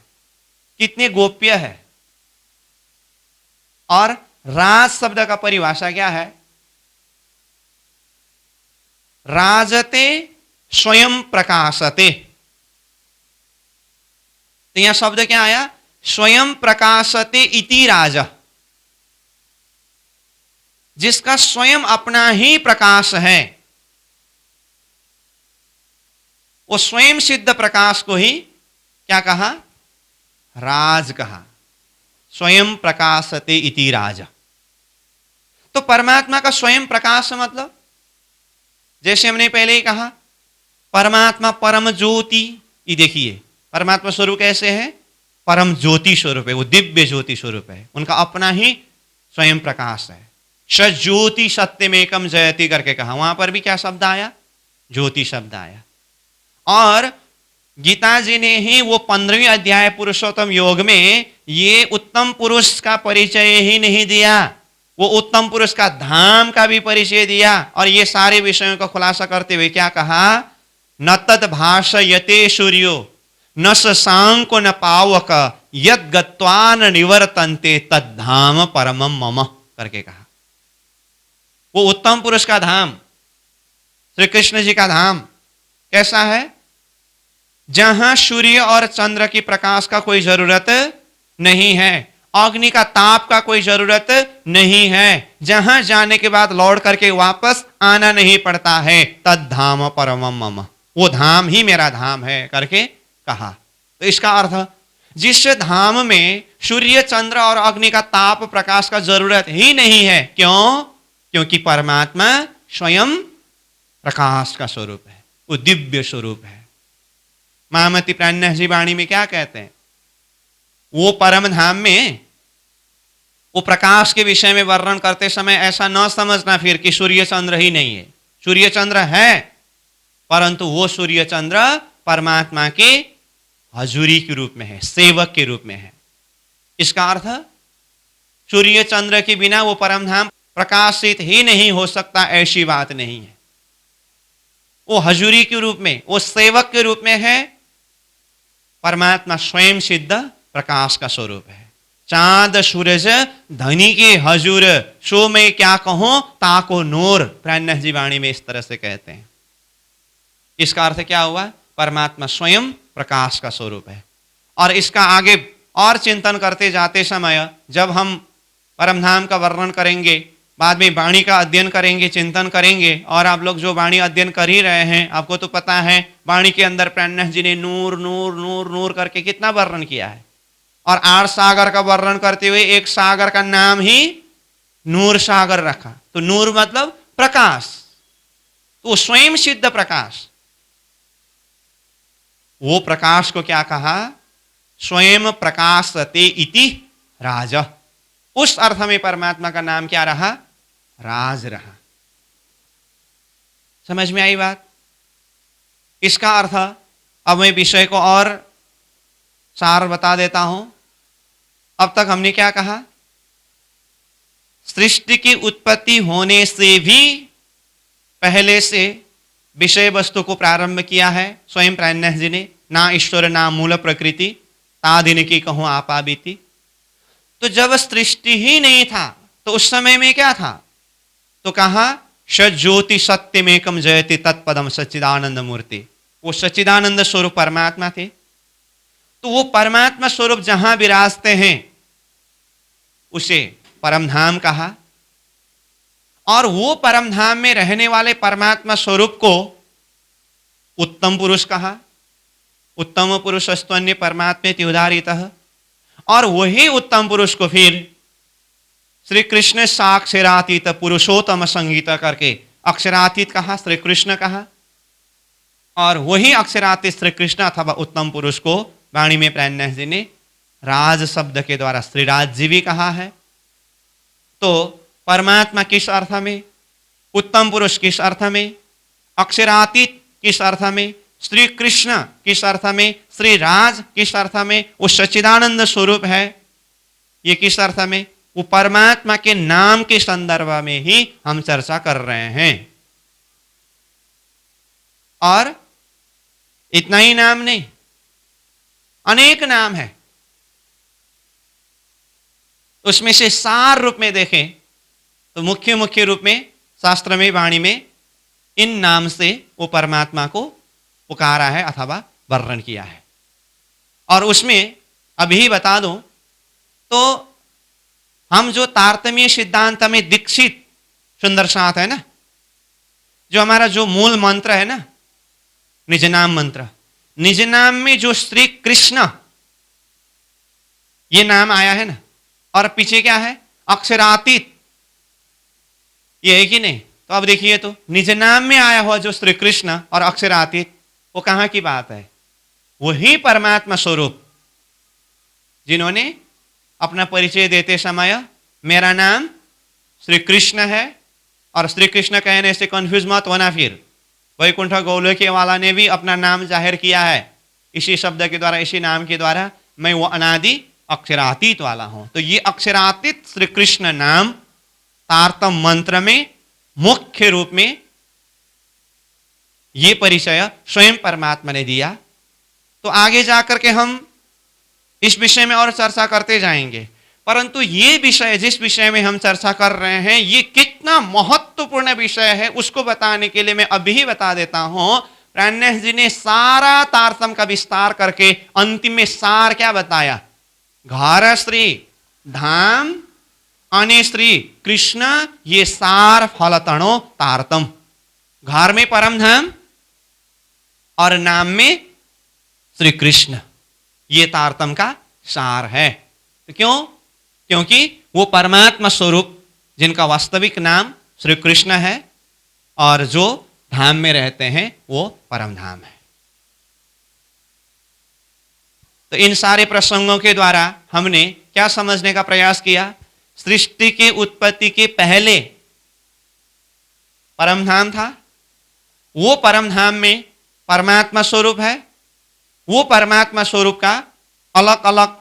कितने गोप्य है। और राज शब्द का परिभाषा क्या है? राजते स्वयं प्रकाशते। तो यहां शब्द क्या आया? स्वयं प्रकाशते इति राज, जिसका स्वयं अपना ही प्रकाश है, वो स्वयं सिद्ध प्रकाश को ही क्या कहा? राज कहा। स्वयं प्रकाशते इति राज। तो परमात्मा का स्वयं प्रकाश मतलब, जैसे हमने पहले ही कहा, परमात्मा परम ज्योति। ये देखिए परमात्मा स्वरूप कैसे है? परम ज्योति स्वरूप है, वो दिव्य ज्योति स्वरूप है, उनका अपना ही स्वयं प्रकाश है। ज्योति सत्यमेकम जयति करके कहा, वहां पर भी क्या शब्द आया? ज्योति शब्द आया। और गीता जी ने ही वो 15वीं अध्याय पुरुषोत्तम योग में ये उत्तम पुरुष का परिचय ही नहीं दिया, वो उत्तम पुरुष का धाम का भी परिचय दिया। और ये सारे विषयों का खुलासा करते हुए क्या कहा? न तद भाषयते सूर्यो न शशांको न पावक यद गत्वा न निवर्तन्ते तद धाम परमम मम करके कहा। वो उत्तम पुरुष का धाम, श्री कृष्ण जी का धाम कैसा है? जहां सूर्य और चंद्र की प्रकाश का कोई जरूरत नहीं है, अग्नि का ताप का कोई जरूरत नहीं है, जहां जाने के बाद लौट करके वापस आना नहीं पड़ता है, तद धाम परमम मम, वो धाम ही मेरा धाम है करके कहा। तो इसका अर्थ, जिस धाम में सूर्य चंद्र और अग्नि का ताप प्रकाश का जरूरत ही नहीं है, क्यों? क्योंकि परमात्मा स्वयं प्रकाश का स्वरूप है, वो दिव्य स्वरूप है। महामती प्राणनाथ जी वाणी में क्या कहते हैं? वो परम धाम में वो प्रकाश के विषय में वर्णन करते समय ऐसा न समझना फिर कि सूर्य चंद्र ही नहीं है। सूर्य चंद्र है, परंतु वो सूर्य चंद्र परमात्मा के हजूरी के रूप में है, सेवक के रूप में है। इसका अर्थ, सूर्य चंद्र के बिना वो परम धाम प्रकाशित ही नहीं हो सकता, ऐसी बात नहीं है। वो हजूरी के रूप में, वो सेवक के रूप में है। परमात्मा स्वयं सिद्ध प्रकाश का स्वरूप है। चांद सूरज धनी के हजूर, सो मैं क्या कहूं ताको नूर, प्राणनाथ जी वाणी में इस तरह से कहते हैं। इसका अर्थ क्या हुआ? परमात्मा स्वयं प्रकाश का स्वरूप है। और इसका आगे और चिंतन करते जाते समय जब हम परमधाम का वर्णन करेंगे, बाद में वाणी का अध्ययन करेंगे, चिंतन करेंगे, और आप लोग जो वाणी अध्ययन कर ही रहे हैं, आपको तो पता है वाणी के अंदर प्राणनाथ जी ने नूर नूर नूर नूर करके कितना वर्णन किया है। और 8 सागर का वर्णन करते हुए एक सागर का नाम ही नूर सागर रखा। तो नूर मतलब प्रकाश, तो स्वयं सिद्ध प्रकाश। वो प्रकाश को क्या कहा? स्वयं प्रकाशते इति राज। उस अर्थ में परमात्मा का नाम क्या रहा? राज रहा। समझ में आई बात? इसका अर्थ अब मैं विषय को और सार बता देता हूं। अब तक हमने क्या कहा? सृष्टि की उत्पत्ति होने से भी पहले से विषय वस्तु को प्रारंभ किया है स्वयं प्राणनाथ जी ने। ना ईश्वर ना मूल प्रकृति तादिन की कहूं आपा बीती। तो जब सृष्टि ही नहीं था तो उस समय में क्या था? तो कहा ज्योति सत्यमेकम जयति तत्पदम सच्चिदानंद मूर्ति। वो सच्चिदानंद स्वरूप परमात्मा थे। तो वो परमात्मा स्वरूप जहां विराजते हैं उसे परमधाम कहा। और वो परमधाम में रहने वाले परमात्मा स्वरूप को उत्तम पुरुष कहा। उत्तम पुरुष स्तन्य परमात्मे त्युदारितः। और वही उत्तम पुरुष को फिर श्री कृष्ण साक्षरातीत पुरुषोत्तम संगीता करके अक्षरातीत कहा, श्री कृष्ण कहा। और वही अक्षरातीत श्री कृष्ण अथवा उत्तम पुरुष को वाणी में प्राणनाथ जी ने राज शब्द के द्वारा श्रीराज जी भी कहा है। तो परमात्मा किस अर्थ में, उत्तम पुरुष किस अर्थ में, अक्षरातीत किस अर्थ में, श्री कृष्ण किस अर्थ में, श्री राज किस अर्थ में, वो सच्चिदानंद स्वरूप है, ये किस अर्थ में? वो परमात्मा के नाम के संदर्भ में ही हम चर्चा कर रहे हैं। और इतना ही नाम नहीं, अनेक नाम है। उसमें से सार रूप में देखें तो मुख्य मुख्य रूप में शास्त्र में वाणी में इन नाम से वो परमात्मा को पुकारा है अथवा वर्णन किया है। और उसमें अभी बता दूं तो हम जो तारतम्य सिद्धांत में दीक्षित सुंदर साथ है ना, जो हमारा जो मूल मंत्र है ना, निज नाम मंत्र, निज नाम में जो श्री कृष्ण ये नाम आया है ना, और पीछे क्या है? अक्षरातीत, ये है कि नहीं? तो अब देखिए, तो निज नाम में आया हुआ जो श्री कृष्ण और अक्षरातीत, वो कहां की बात है? वही परमात्मा स्वरूप जिन्होंने अपना परिचय देते समय मेरा नाम श्री कृष्ण है, और श्री कृष्ण कहने से कंफ्यूज मत होना। फिर वैकुंठ गोलोकी वाला ने भी अपना नाम जाहिर किया है इसी शब्द के द्वारा, इसी नाम के द्वारा, मैं वो अनादि अक्षरातीत वाला हूं। तो ये अक्षरातीत श्री कृष्ण नाम तारतम मंत्र में मुख्य रूप में ये परिचय स्वयं परमात्मा ने दिया। तो आगे जाकर के हम इस विषय में और चर्चा करते जाएंगे, परंतु ये विषय जिस विषय में हम चर्चा कर रहे हैं ये कितना महत्वपूर्ण विषय है उसको बताने के लिए मैं अभी ही बता देता हूं। प्राणेश जी ने सारा तारतम का विस्तार करके अंतिम में सार क्या बताया? घर श्री धाम अने श्री कृष्ण, ये सार फलतणो तारतम। घर में परम धाम और नाम में श्री कृष्ण, ये तारतम का सार है। तो क्यों? क्योंकि वो परमात्मा स्वरूप जिनका वास्तविक नाम श्री कृष्ण है और जो धाम में रहते हैं वो परम धाम है। तो इन सारे प्रसंगों के द्वारा हमने क्या समझने का प्रयास किया? सृष्टि की उत्पत्ति के पहले परम धाम था, वो परम धाम में परमात्मा स्वरूप है, वो परमात्मा स्वरूप का अलग अलग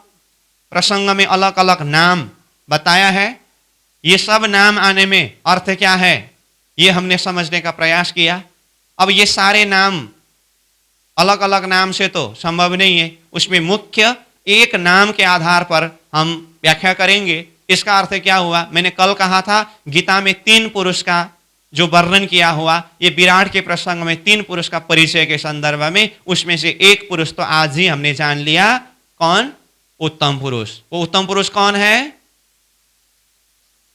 प्रसंग में अलग अलग नाम बताया है। ये सब नाम आने में अर्थ क्या है ये हमने समझने का प्रयास किया। अब ये सारे नाम अलग अलग नाम से तो संभव नहीं है, उसमें मुख्य एक नाम के आधार पर हम व्याख्या करेंगे। इसका अर्थ क्या हुआ? मैंने कल कहा था गीता में 3 पुरुष का जो वर्णन किया हुआ, ये विराट के प्रसंग में 3 पुरुष का परिचय के संदर्भ में, उसमें से एक पुरुष तो आज ही हमने जान लिया। कौन? उत्तम पुरुष। वो उत्तम पुरुष कौन है?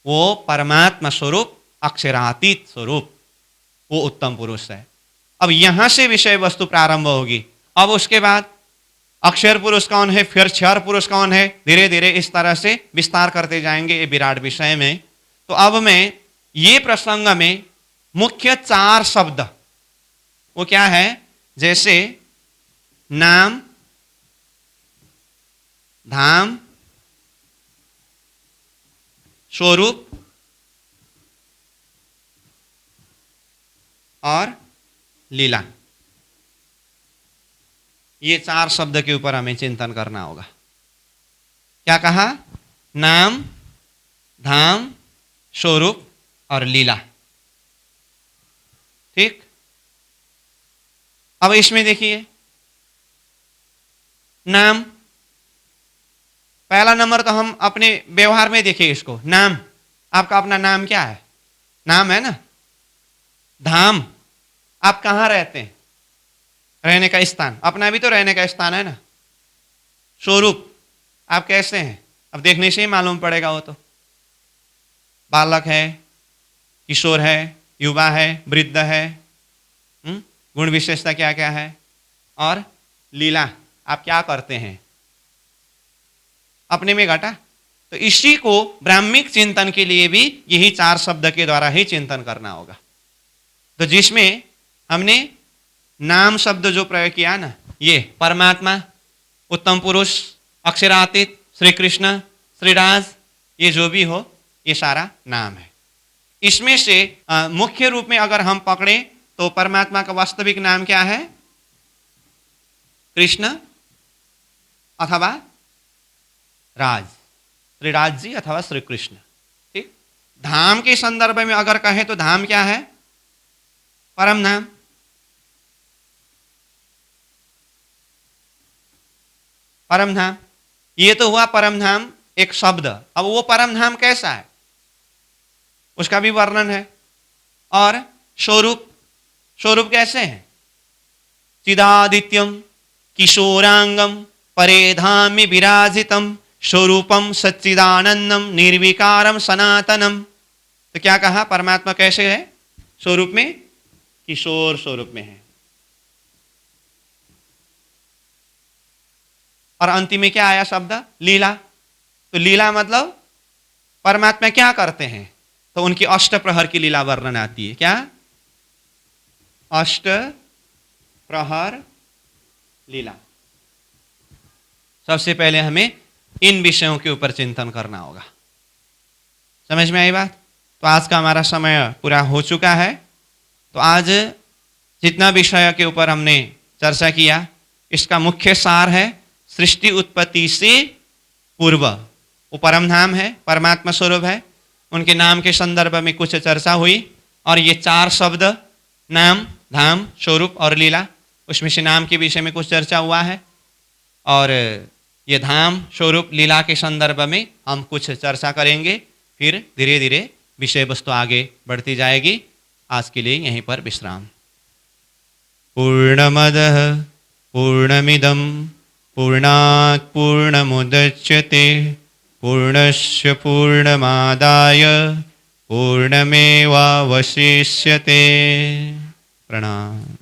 वो परमात्मा स्वरूप, अक्षरातीत स्वरूप, वो उत्तम पुरुष है। अब यहां से विषय वस्तु प्रारंभ होगी। अब उसके बाद अक्षर पुरुष कौन है, फिर क्षर पुरुष कौन है, धीरे धीरे इस तरह से विस्तार करते जाएंगे ये विराट विषय में। तो अब मैं ये प्रसंग में मुख्य 4 शब्द, वो क्या है? जैसे नाम, धाम, स्वरूप और लीला, ये 4 शब्द के ऊपर हमें चिंतन करना होगा। क्या कहा? नाम, धाम, स्वरूप और लीला। ठीक। अब इसमें देखिए, नाम, पहला नंबर तो हम अपने व्यवहार में देखिए इसको। नाम, आपका अपना नाम क्या है? नाम है ना। धाम, आप कहां रहते हैं? रहने का स्थान, अपना भी तो रहने का स्थान है ना। स्वरूप, आप कैसे हैं? अब देखने से ही मालूम पड़ेगा। वो तो बालक है, किशोर है, युवा है, वृद्ध है। गुण विशेषता क्या क्या है? और लीला, आप क्या करते हैं? अपने में घटा। तो इसी को ब्राह्मिक चिंतन के लिए भी यही 4 शब्द के द्वारा ही चिंतन करना होगा। तो जिसमें हमने नाम शब्द जो प्रयोग किया ना, ये परमात्मा, उत्तम पुरुष, अक्षरातीत, श्री कृष्ण, श्रीराज, ये जो भी हो ये सारा नाम है। इसमें से मुख्य रूप में अगर हम पकड़े तो परमात्मा का वास्तविक नाम क्या है? कृष्ण अथवा राज, श्रीराज जी अथवा श्री कृष्ण। ठीक। धाम के संदर्भ में अगर कहें तो धाम क्या है? परम धाम। परम धाम, ये तो हुआ परम धाम एक शब्द। अब वो परम धाम कैसा है उसका भी वर्णन है। और स्वरूप, स्वरूप कैसे है? चिदादित्यम किशोरांगम परे धामि विराजितम स्वरूपम सच्चिदानंदम निर्विकारम सनातनम। तो क्या कहा? परमात्मा कैसे है? स्वरूप में किशोर स्वरूप में है। और अंतिम में क्या आया शब्द? लीला। तो लीला मतलब परमात्मा क्या करते हैं? तो उनकी अष्ट प्रहर की लीला वर्णन आती है। क्या? अष्ट प्रहर लीला। सबसे पहले हमें इन विषयों के ऊपर चिंतन करना होगा। समझ में आई बात? तो आज का हमारा समय पूरा हो चुका है। तो आज जितना विषय के ऊपर हमने चर्चा किया, इसका मुख्य सार है सृष्टि उत्पत्ति से पूर्व वो परम धाम है, परमात्मा स्वरूप है, उनके नाम के संदर्भ में कुछ चर्चा हुई। और ये 4 शब्द नाम, धाम, स्वरूप और लीला, उसमें से नाम के विषय में कुछ चर्चा हुआ है और ये धाम, स्वरूप, लीला के संदर्भ में हम कुछ चर्चा करेंगे। फिर धीरे धीरे विषय वस्तु आगे बढ़ती जाएगी। आज के लिए यहीं पर विश्राम। पूर्णमदः पूर्णमिदं पूर्णात् पूर्णमुदच्यते पूर्णस्य पूर्णमादाय पूर्णमेवावशिष्यते। प्रणाम।